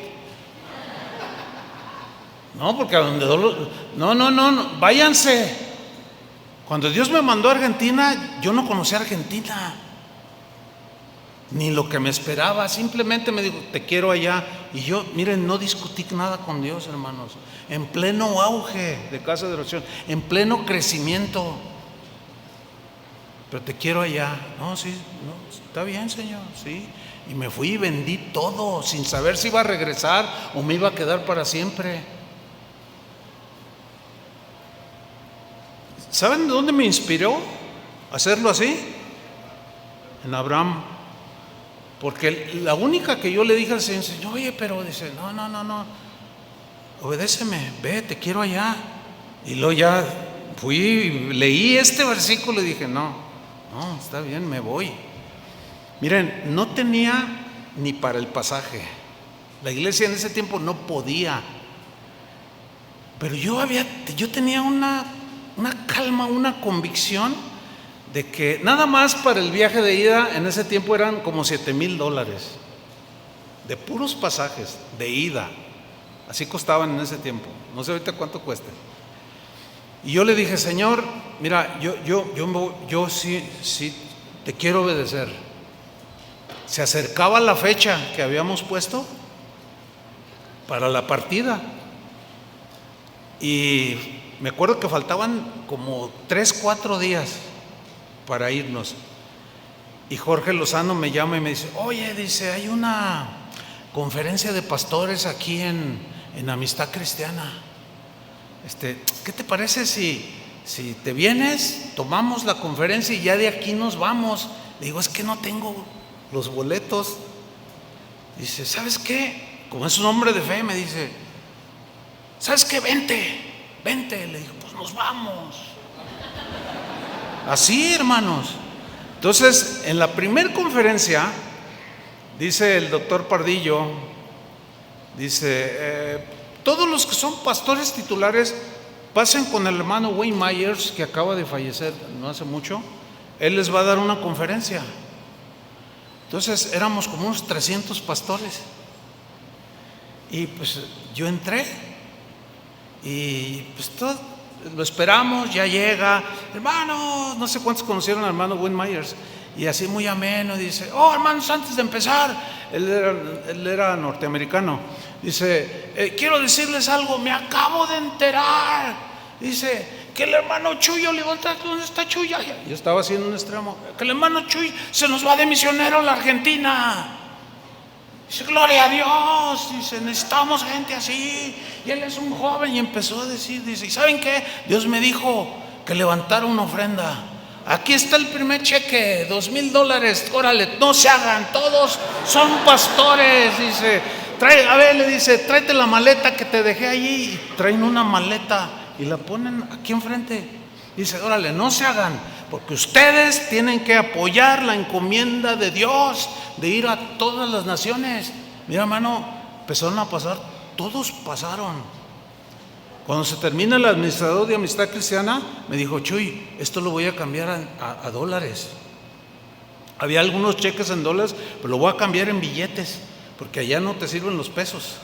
No, porque a donde no, váyanse. Cuando Dios me mandó a Argentina, yo no conocía Argentina, ni lo que me esperaba, simplemente me dijo, te quiero allá. Y yo, miren, no discutí nada con Dios, hermanos, en pleno auge de casa de oración, en pleno crecimiento. Pero te quiero allá. No, sí, no, está bien, Señor, sí. Y me fui y vendí todo, sin saber si iba a regresar o me iba a quedar para siempre. ¿Saben de dónde me inspiró hacerlo así? En Abraham. Porque la única que yo le dije al Señor, oye, pero dice, no, obedéceme, ve, te quiero allá. Y luego ya fui, leí este versículo y dije, no, está bien, me voy. Miren, no tenía ni para el pasaje. La iglesia en ese tiempo no podía. Pero yo tenía una calma, una convicción de que nada más para el viaje de ida en ese tiempo eran como $7,000 de puros pasajes de ida. Así costaban en ese tiempo, no sé ahorita cuánto cuesta. Y yo le dije, Señor, mira, yo sí te quiero obedecer. Se acercaba la fecha que habíamos puesto para la partida y me acuerdo que faltaban como 3-4 días para irnos. Y Jorge Lozano me llama y me dice, oye, dice, hay una conferencia de pastores aquí en Amistad Cristiana. ¿Qué te parece si te vienes, tomamos la conferencia y ya de aquí nos vamos? Le digo, es que no tengo los boletos. Dice, ¿sabes qué? Como es un hombre de fe, me dice, ¿sabes qué? Vente. Le digo, pues nos vamos. Así, hermanos. Entonces, en la primer conferencia, dice el doctor Pardillo, dice, todos los que son pastores titulares, pasen con el hermano Wayne Myers, que acaba de fallecer no hace mucho. Él les va a dar una conferencia. Entonces, éramos como unos 300 pastores. Y pues yo entré y pues todo lo esperamos, ya llega, hermanos, no sé cuántos conocieron al hermano Wayne Myers, y así muy ameno, dice, hermanos, antes de empezar, él era norteamericano, dice, quiero decirles algo, me acabo de enterar, dice, que el hermano Chuy, ¿dónde está Chuy? Yo estaba así en un extremo, que el hermano Chuy se nos va de misionero a la Argentina. Dice, gloria a Dios, dice, necesitamos gente así. Y él es un joven y empezó a decir, dice, ¿y saben qué? Dios me dijo que levantara una ofrenda. Aquí está el primer cheque, $2,000. Órale, no se hagan, todos son pastores. Dice, le dice, tráete la maleta que te dejé allí. Y traen una maleta y la ponen aquí enfrente. Dice, órale, no se hagan, porque ustedes tienen que apoyar la encomienda de Dios de ir a todas las naciones. Mira, hermano, empezaron a pasar, todos pasaron. Cuando se termina el administrador de Amistad Cristiana, me dijo, Chuy, esto lo voy a cambiar a dólares. Había algunos cheques en dólares, pero lo voy a cambiar en billetes, porque allá no te sirven los pesos.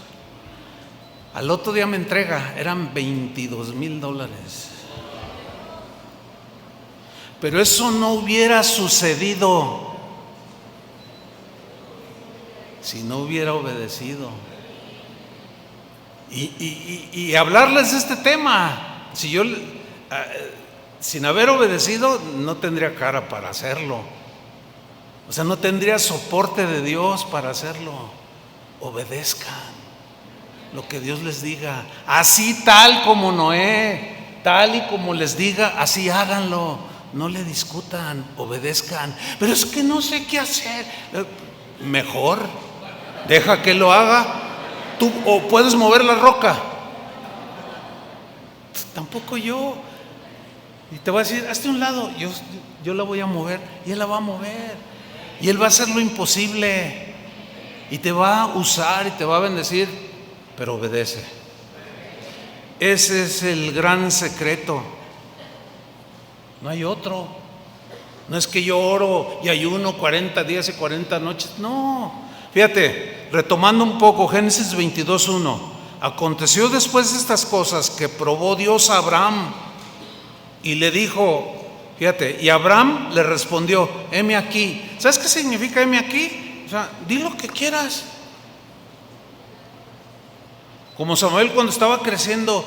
Al otro día me entrega, eran $22,000. Pero eso no hubiera sucedido si no hubiera obedecido. Y hablarles de este tema, si yo sin haber obedecido no tendría cara para hacerlo, o sea, no tendría soporte de Dios para hacerlo. Obedezcan lo que Dios les diga, así tal como Noé, tal y como les diga, así háganlo. No le discutan, obedezcan. Pero es que no sé qué hacer. Mejor deja que lo haga. Tú o puedes mover la roca. Tampoco yo. Y te va a decir, hazte un lado, yo la voy a mover y él la va a mover. Y Él va a hacer lo imposible y te va a usar y te va a bendecir, pero obedece. Ese es el gran secreto. No hay otro. No es que yo oro y ayuno 40 días y 40 noches. No. Fíjate, retomando un poco Génesis 22:1. Aconteció después de estas cosas que probó Dios a Abraham y le dijo, fíjate, y Abraham le respondió, heme aquí. ¿Sabes qué significa heme aquí? O sea, di lo que quieras. Como Samuel cuando estaba creciendo,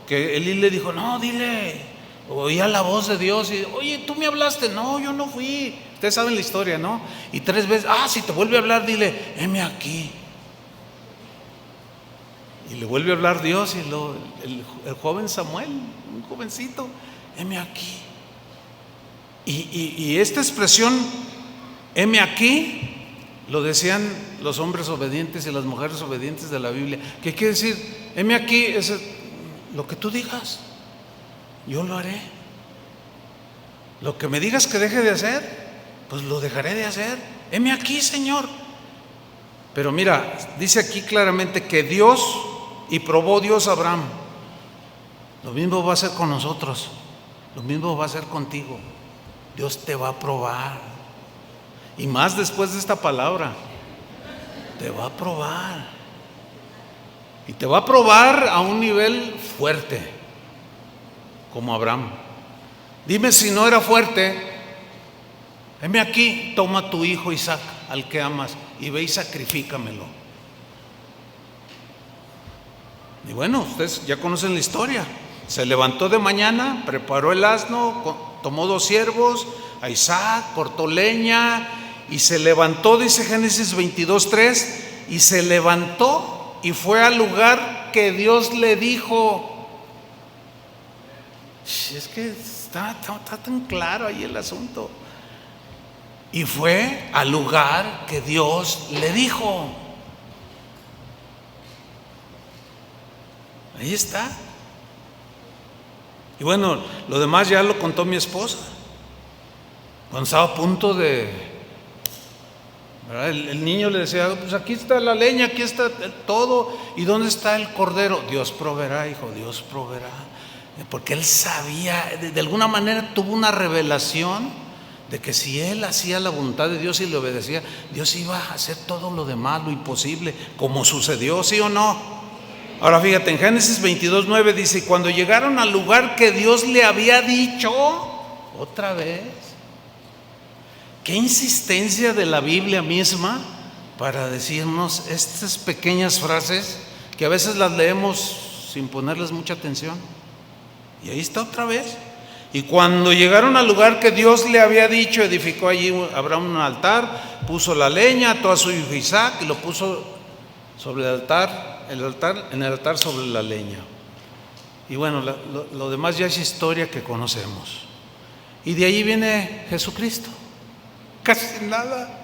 que Elí le dijo, no, dile, oía la voz de Dios y, oye, tú me hablaste. No, yo no fui. Ustedes saben la historia, ¿no? Y 3 veces, si te vuelve a hablar, dile, heme aquí. Y le vuelve a hablar Dios y el joven Samuel, un jovencito, heme aquí. Y esta expresión, heme aquí, lo decían los hombres obedientes y las mujeres obedientes de la Biblia. ¿Qué quiere decir? Heme aquí es lo que tú digas, yo lo haré. Lo que me digas que deje de hacer, pues lo dejaré de hacer. Heme aquí, Señor. Pero mira, dice aquí claramente que Dios, y probó Dios a Abraham. Lo mismo va a hacer con nosotros, lo mismo va a hacer contigo. Dios te va a probar, y más después de esta palabra, te va a probar, y te va a probar a un nivel fuerte, como Abraham. Dime si no era fuerte. Heme aquí, toma tu hijo Isaac, al que amas, y ve y sacrifícamelo. Y bueno, ustedes ya conocen la historia. Se levantó de mañana, preparó el asno, tomó 2 siervos, a Isaac, cortó leña y se levantó, dice Génesis 22:3, y se levantó y fue al lugar que Dios le dijo. Es que está tan claro ahí el asunto. Y fue al lugar que Dios le dijo. Ahí está. Y bueno, lo demás ya lo contó mi esposa. Cuando estaba a punto de, ¿verdad? El niño le decía, pues aquí está la leña, aquí está todo. ¿Y dónde está el cordero? Dios proveerá, hijo, Dios proveerá. Porque él sabía, de alguna manera tuvo una revelación de que si él hacía la voluntad de Dios y le obedecía, Dios iba a hacer todo lo demás, lo imposible, como sucedió, ¿sí o no? Ahora fíjate, en Génesis 22:9 dice, y cuando llegaron al lugar que Dios le había dicho, otra vez, qué insistencia de la Biblia misma para decirnos estas pequeñas frases que a veces las leemos sin ponerles mucha atención. Y ahí está otra vez. Y cuando llegaron al lugar que Dios le había dicho, edificó allí Abraham un altar, puso la leña, ató a su hijo Isaac y lo puso sobre el altar, en el altar sobre la leña. Y bueno, lo demás ya es historia que conocemos. Y de ahí viene Jesucristo. Casi nada.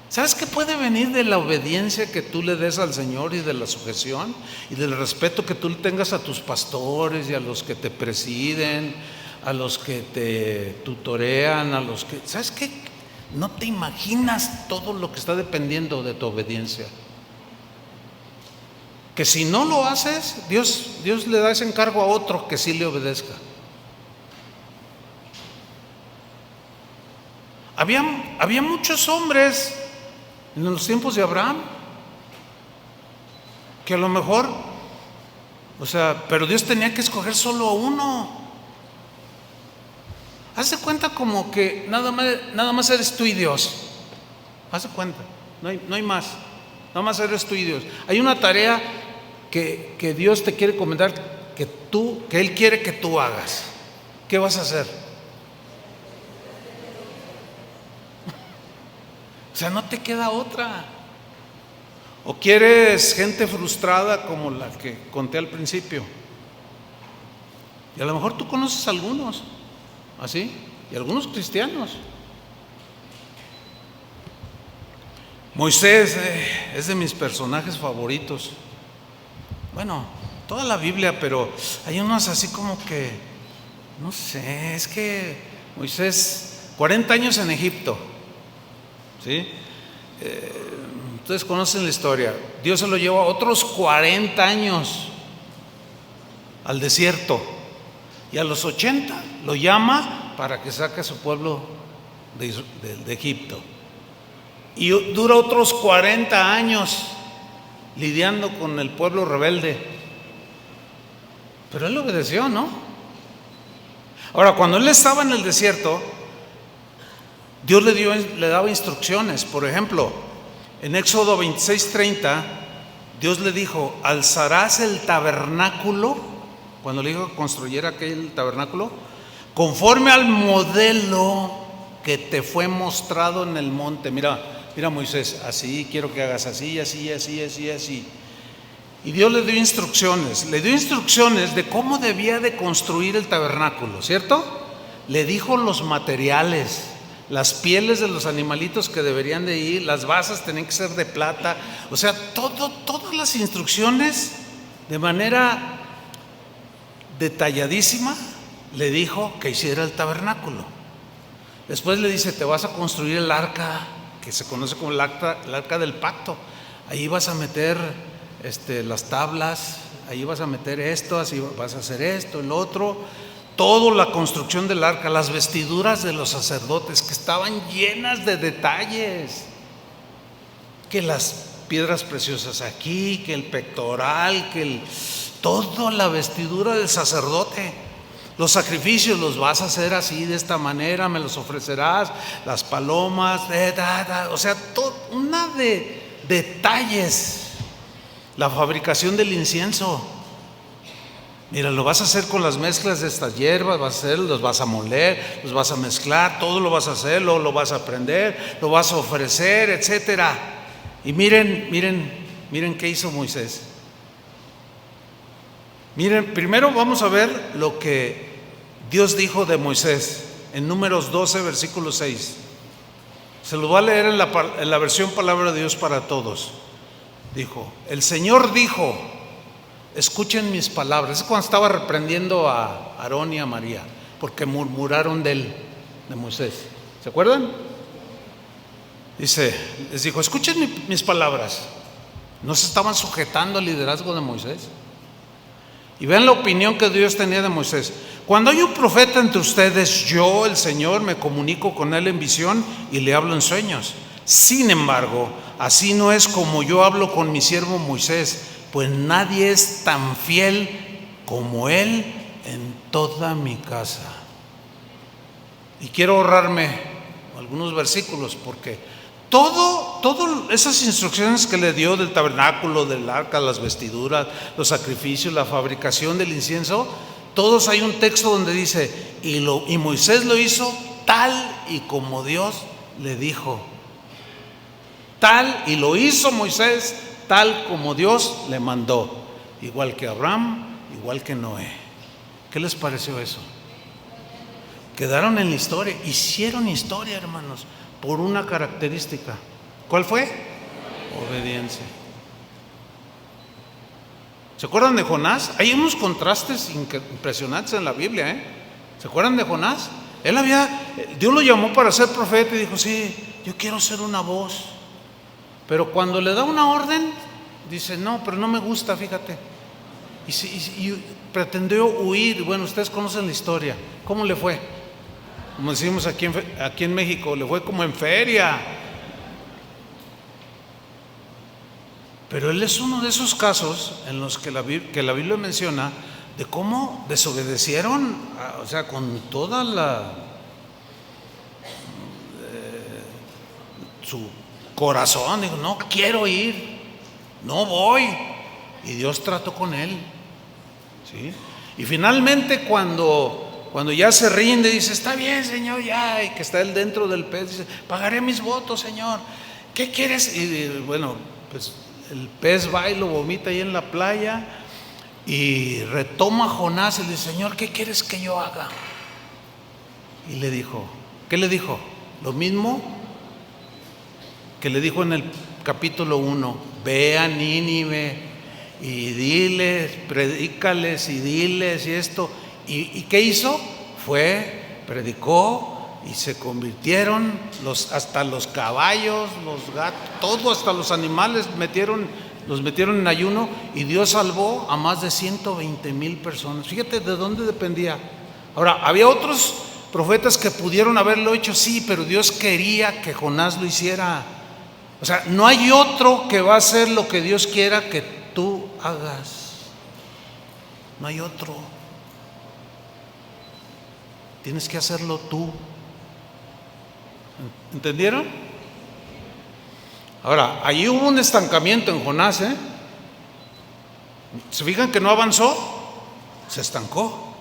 ¿Sabes qué puede venir de la obediencia que tú le des al Señor y de la sujeción y del respeto que tú le tengas a tus pastores y a los que te presiden, a los que te tutorean, a los que... ¿Sabes qué? No te imaginas todo lo que está dependiendo de tu obediencia. Que si no lo haces, Dios le da ese encargo a otro que sí le obedezca. Había muchos hombres en los tiempos de Abraham que a lo mejor, pero Dios tenía que escoger solo a uno. Haz de cuenta como que nada más eres tú y Dios. Haz de cuenta, no hay más. Nada más eres tú y Dios. Hay una tarea que Dios te quiere encomendar, que Él quiere que tú hagas. ¿Qué vas a hacer? O sea, no te queda otra. O quieres gente frustrada como la que conté al principio. Y a lo mejor tú conoces a algunos, así, y algunos cristianos. Moisés es de mis personajes favoritos. Bueno, toda la Biblia, pero hay unos así como que, no sé, es que Moisés, 40 años en Egipto, ¿sí? Ustedes conocen la historia. Dios se lo lleva otros 40 años al desierto, y a los 80 lo llama para que saque a su pueblo de Egipto, y dura otros 40 años lidiando con el pueblo rebelde, pero él obedeció, ¿no? Ahora, cuando él estaba en el desierto, Dios le daba instrucciones. Por ejemplo, en Éxodo 26:30, Dios le dijo: alzarás el tabernáculo, cuando le dijo que construyera aquel tabernáculo, conforme al modelo que te fue mostrado en el monte. Mira Moisés, así quiero que hagas, así, así, así, así, así. Y Dios le dio instrucciones de cómo debía de construir el tabernáculo, ¿cierto? Le dijo los materiales, las pieles de los animalitos que deberían de ir, las basas tenían que ser de plata, o sea, todas las instrucciones de manera detalladísima. Le dijo que hiciera el tabernáculo. Después le dice: te vas a construir el arca, que se conoce como el arca del pacto. Ahí vas a meter las tablas, ahí vas a meter esto, así vas a hacer esto, el otro. Toda la construcción del arca, las vestiduras de los sacerdotes, que estaban llenas de detalles, que las piedras preciosas aquí, que el pectoral, toda la vestidura del sacerdote. Los sacrificios los vas a hacer así, de esta manera, me los ofrecerás, las palomas, o sea, una de detalles. La fabricación del incienso, mira, lo vas a hacer con las mezclas de estas hierbas, los vas a moler, los vas a mezclar, todo lo vas a hacer, luego lo vas a prender, lo vas a ofrecer, etcétera. Y miren qué hizo Moisés. Miren, primero vamos a ver lo que Dios dijo de Moisés en Números 12, versículo 6. Se lo voy a leer en la versión Palabra de Dios para Todos. Dijo: el Señor dijo, escuchen mis palabras. Es cuando estaba reprendiendo a Aarón y a María, porque murmuraron de Moisés. ¿Se acuerdan? Les dijo: escuchen mis palabras. No se estaban sujetando al liderazgo de Moisés. Y vean la opinión que Dios tenía de Moisés. Cuando hay un profeta entre ustedes, yo, el Señor, me comunico con él en visión y le hablo en sueños. Sin embargo, así no es como yo hablo con mi siervo Moisés, pues nadie es tan fiel como él en toda mi casa. Y quiero ahorrarme algunos versículos, porque todo esas instrucciones que le dio del tabernáculo, del arca, las vestiduras, los sacrificios, la fabricación del incienso, todos hay un texto donde dice: y Moisés lo hizo tal y como Dios le dijo. Tal, y lo hizo Moisés tal como Dios le mandó, igual que Abraham, igual que Noé. ¿Qué les pareció eso? Quedaron en la historia, hicieron historia, hermanos, por una característica. ¿Cuál fue? Obediencia. ¿Se acuerdan de Jonás? Hay unos contrastes impresionantes en la Biblia, ¿Se acuerdan de Jonás? Dios lo llamó para ser profeta y dijo: sí, yo quiero ser una voz. Pero cuando le da una orden, dice: no, pero no me gusta, fíjate. Y pretendió huir. Bueno, ustedes conocen la historia. ¿Cómo le fue? Como decimos aquí en México, le fue como en feria. Pero él es uno de esos casos en los que la Biblia menciona de cómo desobedecieron, o sea, con toda su corazón. Digo: no quiero ir, no voy. Y Dios trató con él, ¿sí? Y finalmente cuando ya se rinde, dice: está bien, Señor, ya. Y que está él dentro del pez, dice: pagaré mis votos, Señor, ¿qué quieres? Y bueno, pues el pez va y lo vomita ahí en la playa. Y retoma a Jonás y le dice: Señor, ¿qué quieres que yo haga? Y le dijo, ¿qué le dijo? Lo mismo que le dijo en el capítulo 1: ve a Nínive y diles, predícales y diles y esto. ¿Y qué hizo? Predicó, y se convirtieron, hasta los caballos, los gatos, todo, hasta los animales los metieron en ayuno, y Dios salvó a más de 120,000 personas. Fíjate de dónde dependía. Ahora, había otros profetas que pudieron haberlo hecho, sí, pero Dios quería que Jonás lo hiciera. O sea, no hay otro que va a hacer lo que Dios quiera que tú hagas. No hay otro. Tienes que hacerlo tú. ¿Entendieron? Ahora, allí hubo un estancamiento en Jonás, ¿eh? ¿Se fijan que no avanzó? Se estancó.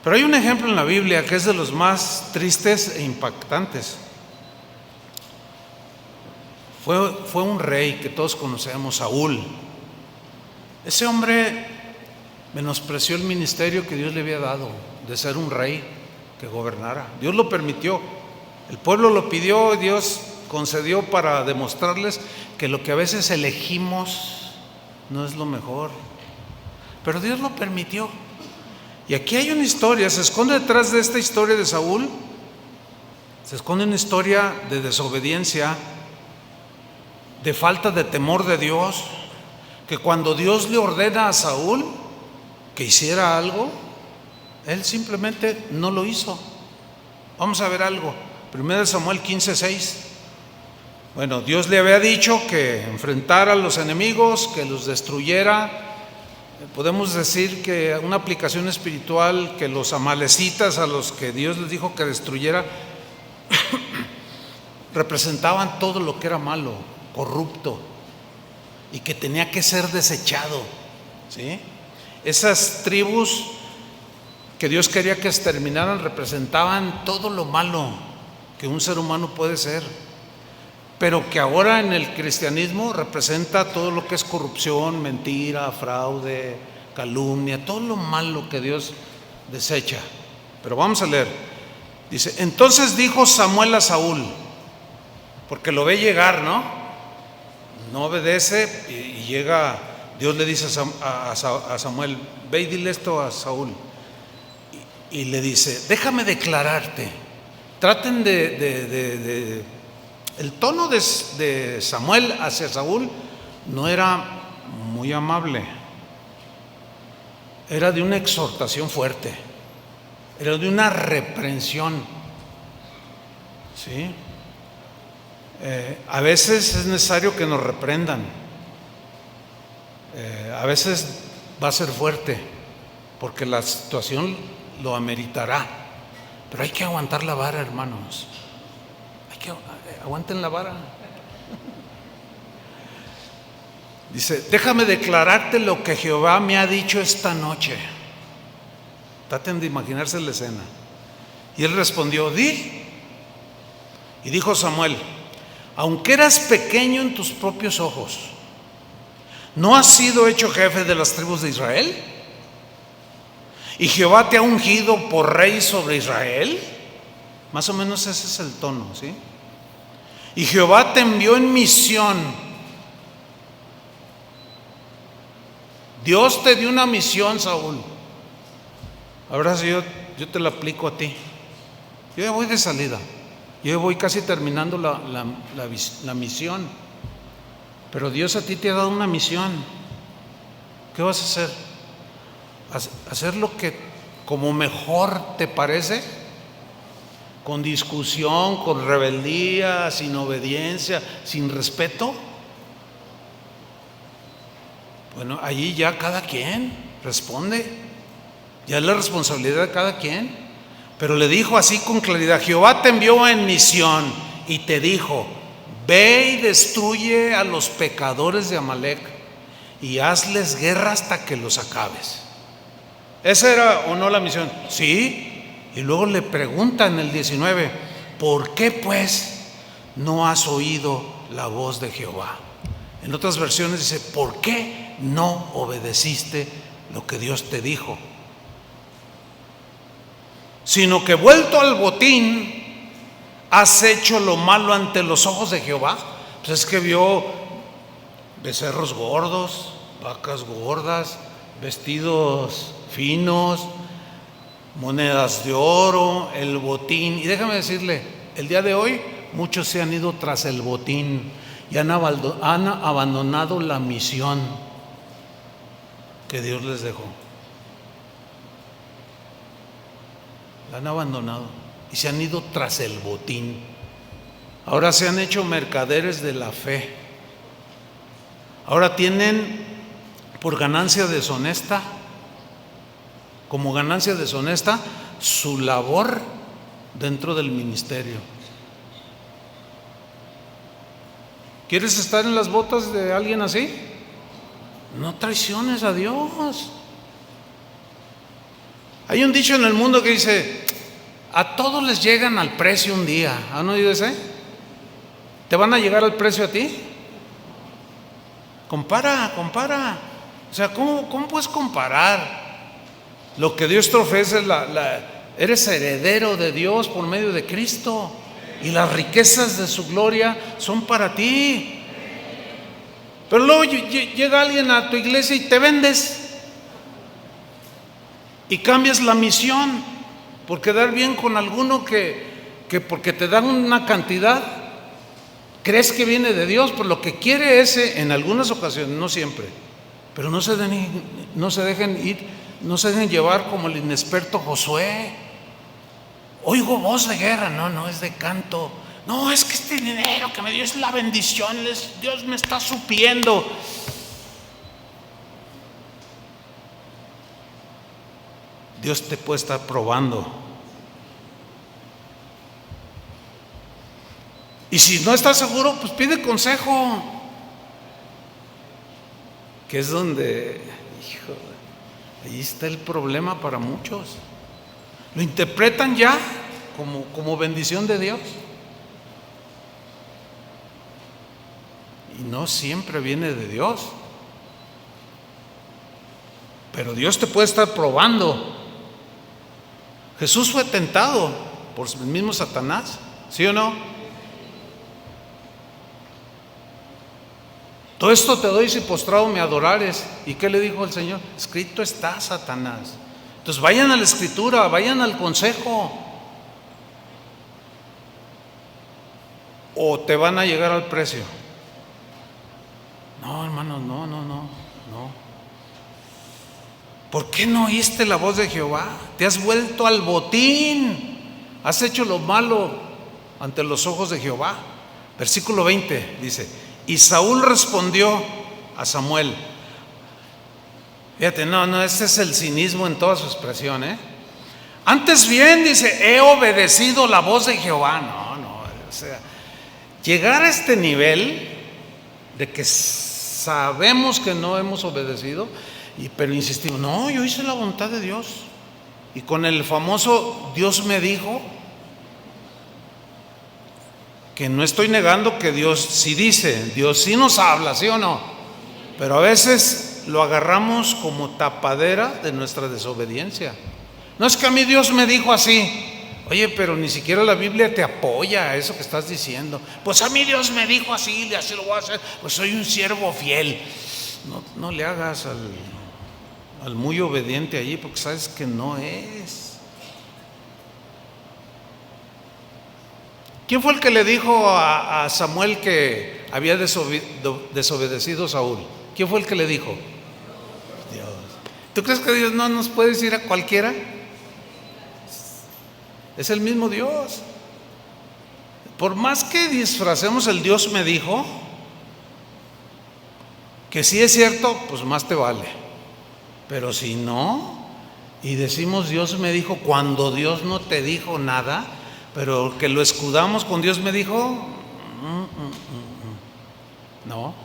Pero hay un ejemplo en la Biblia que es de los más tristes e impactantes. Fue un rey que todos conocemos, Saúl. Ese hombre menospreció el ministerio que Dios le había dado de ser un rey que gobernara. Dios lo permitió, el pueblo lo pidió, Dios concedió para demostrarles que lo que a veces elegimos no es lo mejor, pero Dios lo permitió. Y aquí hay una historia, se esconde detrás de esta historia de Saúl, se esconde una historia de desobediencia, de falta de temor de Dios, que cuando Dios le ordena a Saúl que hiciera algo, él simplemente no lo hizo. Vamos a ver algo. 1 Samuel 15:6. Bueno, Dios le había dicho que enfrentara a los enemigos, que los destruyera. Podemos decir que una aplicación espiritual, que los amalecitas a los que Dios les dijo que destruyera representaban todo lo que era malo, corrupto, y que tenía que ser desechado, ¿sí? Esas tribus que Dios quería que exterminaran representaban todo lo malo que un ser humano puede ser, pero que ahora en el cristianismo representa todo lo que es corrupción, mentira, fraude, calumnia, todo lo malo que Dios desecha. Pero vamos a leer. Dice: entonces dijo Samuel a Saúl, porque lo ve llegar, no obedece, y llega, Dios le dice a Samuel: ve y dile esto a Saúl. Y le dice: déjame declararte. Traten el tono de Samuel hacia Saúl no era muy amable, era de una exhortación fuerte, era de una reprensión, ¿sí? A veces es necesario que nos reprendan, a veces va a ser fuerte, porque la situación lo ameritará, pero hay que aguantar la vara, hermanos. Aguanten la vara. Dice: déjame declararte lo que Jehová me ha dicho esta noche. Traten de imaginarse la escena. Y él respondió: di. Y dijo Samuel: aunque eras pequeño en tus propios ojos, ¿no has sido hecho jefe de las tribus de Israel? ¿Y Jehová te ha ungido por rey sobre Israel? Más o menos ese es el tono, ¿sí? Y Jehová te envió en misión. Dios te dio una misión, Saúl. Ahora sí, yo te la aplico a ti. Yo ya voy de salida. Yo ya voy casi terminando la misión. Pero Dios a ti te ha dado una misión. ¿Qué vas a hacer? ¿Hacer lo que como mejor te parece? ¿Con discusión, con rebeldía, sin obediencia, sin respeto? Bueno, allí ya cada quien responde, ya es la responsabilidad de cada quien. Pero le dijo así con claridad: Jehová te envió en misión y te dijo: ve y destruye a los pecadores de Amalec y hazles guerra hasta que los acabes. ¿Esa era o no la misión? Sí. Y luego le pregunta en el 19: ¿por qué pues no has oído la voz de Jehová? En otras versiones dice: ¿por qué no obedeciste lo que Dios te dijo? Sino que vuelto al botín, has hecho lo malo ante los ojos de Jehová. Pues es que vio becerros gordos, vacas gordas, vestidos finos, monedas de oro, el botín. Y déjame decirle, el día de hoy muchos se han ido tras el botín y han abandonado la misión que Dios les dejó. La han abandonado y se han ido tras el botín. Ahora se han hecho mercaderes de la fe. Ahora tienen por ganancia deshonesta, como ganancia deshonesta, su labor dentro del ministerio. ¿Quieres estar en las botas de alguien así? No traiciones a Dios. Hay un dicho en el mundo que dice: a todos les llegan al precio un día. ¿Han oído ese? ¿Te van a llegar al precio a ti? Compara. O sea, ¿cómo puedes comparar? Lo que Dios te ofrece, eres heredero de Dios por medio de Cristo, y las riquezas de su gloria son para ti. Pero luego llega alguien a tu iglesia y te vendes y cambias la misión por quedar bien con alguno que porque te dan una cantidad crees que viene de Dios. Pues lo que quiere ese, en algunas ocasiones, no siempre, pero no se dejen llevar como el inexperto Josué. Oigo voz de guerra. No es de canto. No, es que este dinero que me dio es la bendición, Dios me está supliendo. Dios te puede estar probando. Y si no estás seguro, pues pide consejo, que es donde, ahí está el problema para muchos. Lo interpretan ya como bendición de Dios, y no siempre viene de Dios. Pero Dios te puede estar probando. Jesús fue tentado por el mismo Satanás, ¿sí o no? Todo esto te doy si postrado me adorares. ¿Y qué le dijo el Señor? Escrito está, Satanás. Entonces vayan a la Escritura, vayan al consejo, o te van a llegar al precio. No, hermano, no. ¿Por qué no oíste la voz de Jehová? Te has vuelto al botín, has hecho lo malo ante los ojos de Jehová. Versículo 20 dice: y Saúl respondió a Samuel. Fíjate, este es el cinismo en toda su expresión, Antes bien, dice, he obedecido la voz de Jehová. O sea, llegar a este nivel de que sabemos que no hemos obedecido, pero insistimos, no, yo hice la voluntad de Dios. Y con el famoso Dios me dijo, que no estoy negando que Dios sí dice, Dios sí nos habla, ¿sí o no? Pero a veces lo agarramos como tapadera de nuestra desobediencia. No es que a mí Dios me dijo así. Oye, pero ni siquiera la Biblia te apoya a eso que estás diciendo. Pues a mí Dios me dijo así y así lo voy a hacer. Pues soy un siervo fiel. No le hagas al muy obediente allí, porque sabes que no es. ¿Quién fue el que le dijo a Samuel que había desobedecido a Saúl? ¿Quién fue el que le dijo? Dios. ¿Tú crees que Dios no nos puede decir a cualquiera? Es el mismo Dios. Por más que disfracemos el Dios me dijo, que sí es cierto, pues más te vale. Pero si no, y decimos Dios me dijo cuando Dios no te dijo nada, pero que lo escudamos con Dios me dijo, no.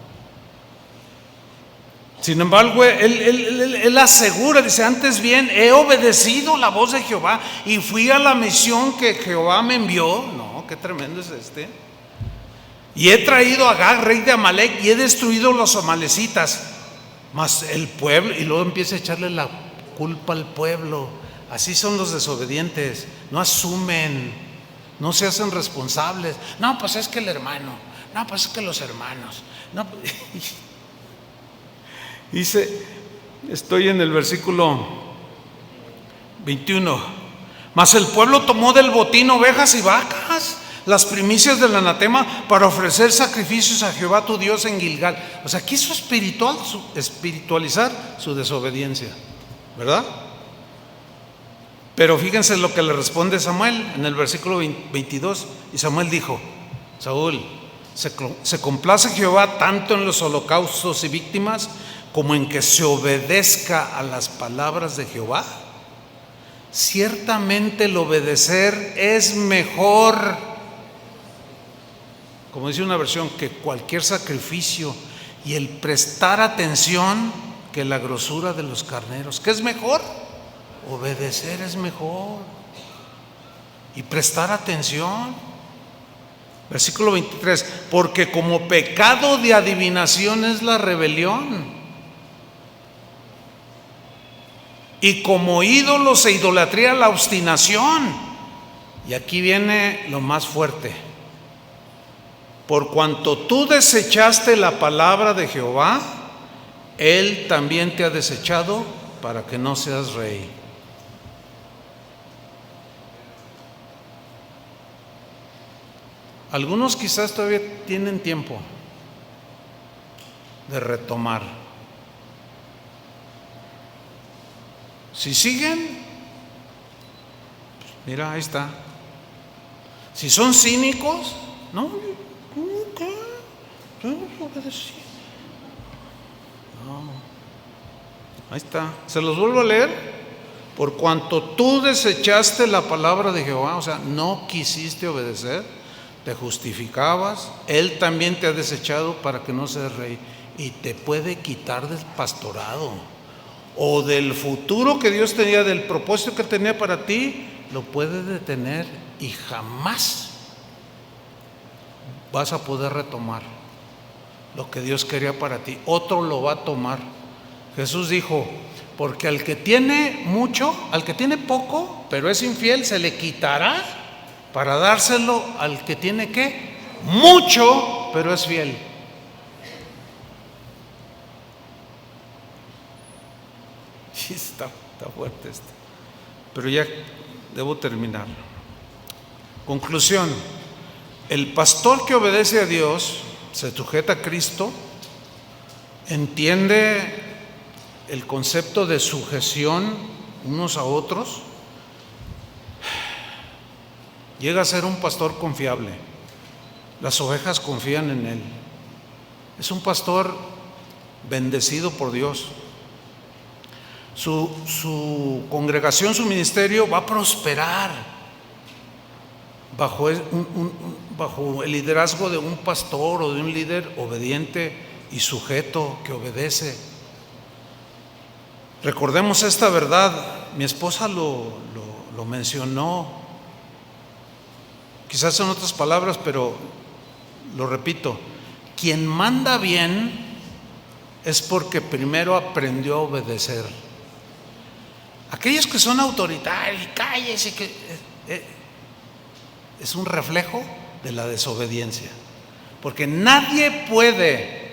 Sin embargo, él asegura, dice, antes bien, he obedecido la voz de Jehová y fui a la misión que Jehová me envió. No, qué tremendo es este. Y he traído a Agag, rey de Amalec, y he destruido los amalecitas. Mas el pueblo, y luego empieza a echarle la culpa al pueblo. Así son los desobedientes, no asumen, no se hacen responsables. No, pues es que el hermano, no, pues es que los hermanos. No. Dice, estoy en el versículo 21. Mas el pueblo tomó del botín ovejas y vacas, las primicias del anatema, para ofrecer sacrificios a Jehová tu Dios en Gilgal. O sea, quiso espiritualizar su desobediencia, ¿verdad? Pero fíjense lo que le responde Samuel en el versículo 22. Y Samuel dijo: Saúl, ¿se complace Jehová tanto en los holocaustos y víctimas como en que se obedezca a las palabras de Jehová? Ciertamente el obedecer es mejor, como dice una versión, que cualquier sacrificio, y el prestar atención que la grosura de los carneros. ¿Qué es mejor? Obedecer es mejor, y prestar atención. Versículo 23: porque como pecado de adivinación es la rebelión, y como ídolos e idolatría la obstinación. Y aquí viene lo más fuerte: por cuanto tú desechaste la palabra de Jehová, Él también te ha desechado para que no seas rey. Algunos quizás todavía tienen tiempo de retomar. Si siguen, mira, ahí está. Si son cínicos, no, ahí está. Se los vuelvo a leer. Por cuanto tú desechaste la palabra de Jehová, o sea, no quisiste obedecer, te justificabas, Él también te ha desechado para que no seas rey, y te puede quitar del pastorado o del futuro que Dios tenía, del propósito que tenía para ti, lo puede detener y jamás vas a poder retomar lo que Dios quería para ti. Otro lo va a tomar. Jesús dijo: porque al que tiene mucho, al que tiene poco, pero es infiel, se le quitará para dárselo al que tiene ¿qué? Mucho, pero es fiel. Sí, está fuerte esto. Pero ya debo terminar. Conclusión: el pastor que obedece a Dios, se sujeta a Cristo, entiende el concepto de sujeción unos a otros, llega a ser un pastor confiable. Las ovejas confían en él. Es un pastor bendecido por Dios. Su congregación, su ministerio va a prosperar bajo el liderazgo de un pastor o de un líder obediente y sujeto que obedece. Recordemos esta verdad. Mi esposa lo mencionó, quizás en otras palabras, pero lo repito: quien manda bien es porque primero aprendió a obedecer. Aquellos que son autoritarios y cállese, que es un reflejo de la desobediencia, porque nadie puede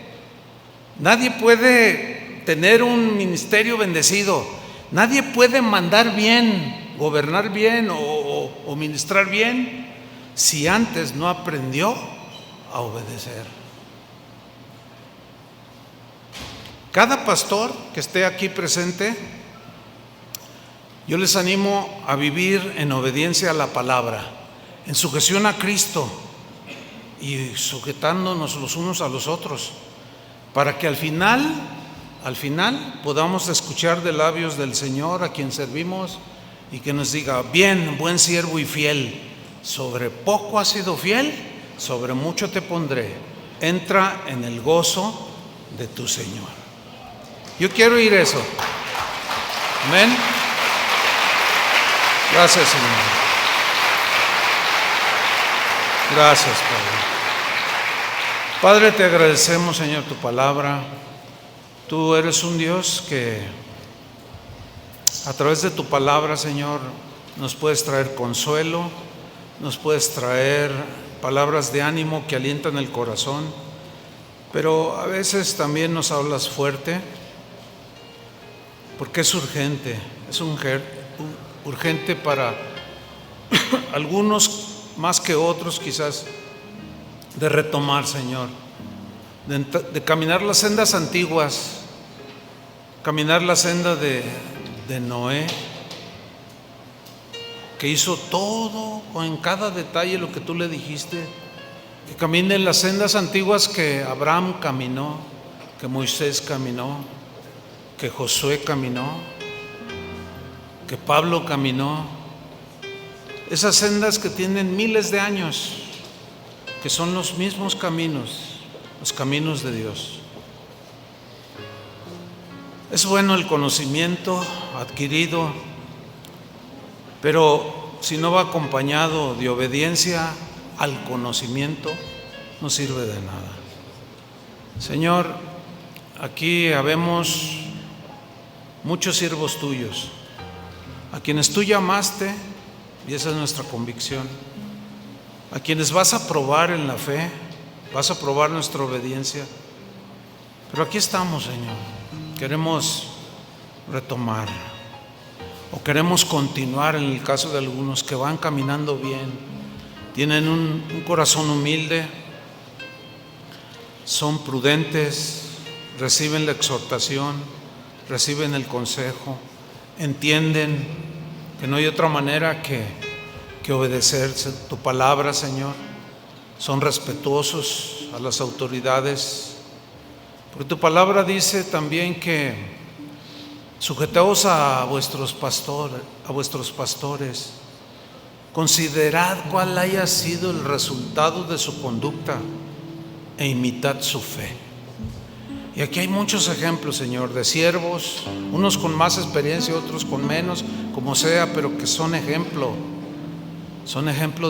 tener un ministerio bendecido, nadie puede mandar bien, gobernar bien o ministrar bien si antes no aprendió a obedecer. Cada pastor que esté aquí presente, yo les animo a vivir en obediencia a la palabra, en sujeción a Cristo y sujetándonos los unos a los otros, para que al final podamos escuchar de labios del Señor a quien servimos y que nos diga: bien, buen siervo y fiel, sobre poco has sido fiel, sobre mucho te pondré, entra en el gozo de tu Señor. Yo quiero oír eso. Amén. Gracias, Señor. Gracias, Padre. Padre, te agradecemos, Señor, tu palabra. Tú eres un Dios que a través de tu palabra, Señor, nos puedes traer consuelo, nos puedes traer palabras de ánimo que alientan el corazón, pero a veces también nos hablas fuerte, porque es urgente, urgente para algunos más que otros quizás, de retomar, Señor, de caminar las sendas antiguas, caminar la senda de Noé, que hizo todo o en cada detalle lo que tú le dijiste, que camine en las sendas antiguas que Abraham caminó, que Moisés caminó, que Josué caminó, que Pablo caminó, esas sendas que tienen miles de años, que son los mismos caminos, los caminos de Dios. Es bueno el conocimiento adquirido, pero si no va acompañado de obediencia al conocimiento, no sirve de nada. Señor, aquí habemos muchos siervos tuyos, a quienes tú llamaste, y esa es nuestra convicción, a quienes vas a probar en la fe, vas a probar nuestra obediencia. Pero aquí estamos, Señor. Queremos retomar o queremos continuar en el caso de algunos que van caminando bien, tienen un corazón humilde, son prudentes, reciben la exhortación, reciben el consejo, entienden que no hay otra manera que obedecer tu palabra, Señor. Son respetuosos a las autoridades, porque tu palabra dice también que sujetaos a vuestros pastores, considerad cuál haya sido el resultado de su conducta e imitad su fe. Y aquí hay muchos ejemplos, Señor, de siervos, unos con más experiencia, otros con menos, como sea, pero que son ejemplo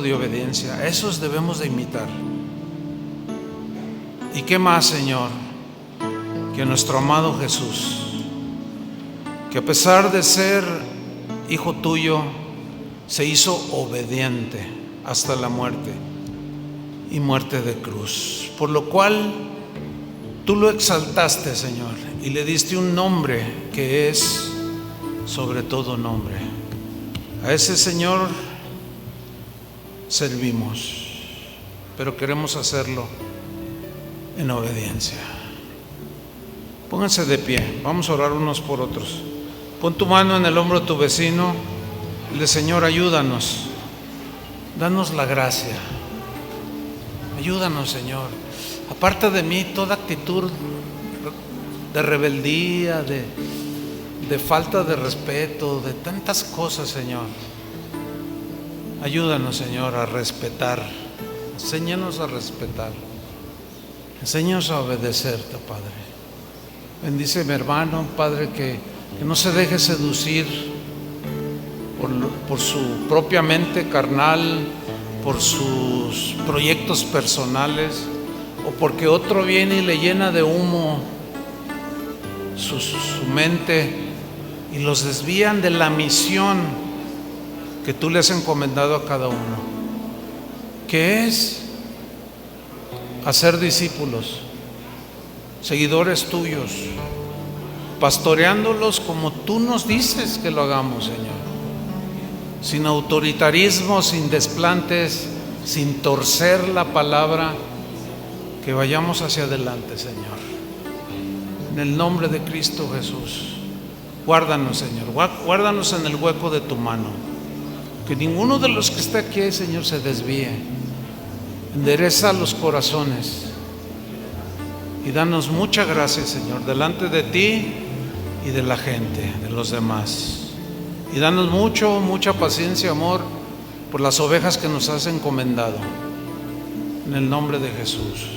de obediencia. Esos debemos de imitar. ¿Y qué más, Señor? Que nuestro amado Jesús, que a pesar de ser hijo tuyo, se hizo obediente hasta la muerte y muerte de cruz, por lo cual tú lo exaltaste, Señor, y le diste un nombre que es sobre todo nombre. A ese Señor servimos, pero queremos hacerlo en obediencia. Pónganse de pie, vamos a orar unos por otros. Pon tu mano en el hombro de tu vecino. Dile: Señor, ayúdanos, danos la gracia, ayúdanos, Señor. Aparta de mí toda actitud de rebeldía, de falta de respeto, de tantas cosas, Señor. Ayúdanos, Señor, a respetar. Enséñanos a respetar. Enséñanos a obedecerte, Padre. Bendice a mi hermano, Padre, que no se deje seducir por su propia mente carnal, por sus proyectos personales, o porque otro viene y le llena de humo su mente y los desvían de la misión que tú le has encomendado a cada uno, que es hacer discípulos, seguidores tuyos, pastoreándolos como tú nos dices que lo hagamos, Señor, sin autoritarismo, sin desplantes, sin torcer la palabra, que vayamos hacia adelante, Señor. En el nombre de Cristo Jesús, guárdanos, Señor, guárdanos en el hueco de tu mano, que ninguno de los que está aquí, Señor, se desvíe. Endereza los corazones y danos mucha gracia, Señor, delante de ti y de la gente, de los demás. Y danos mucha paciencia, amor, por las ovejas que nos has encomendado. En el nombre de Jesús.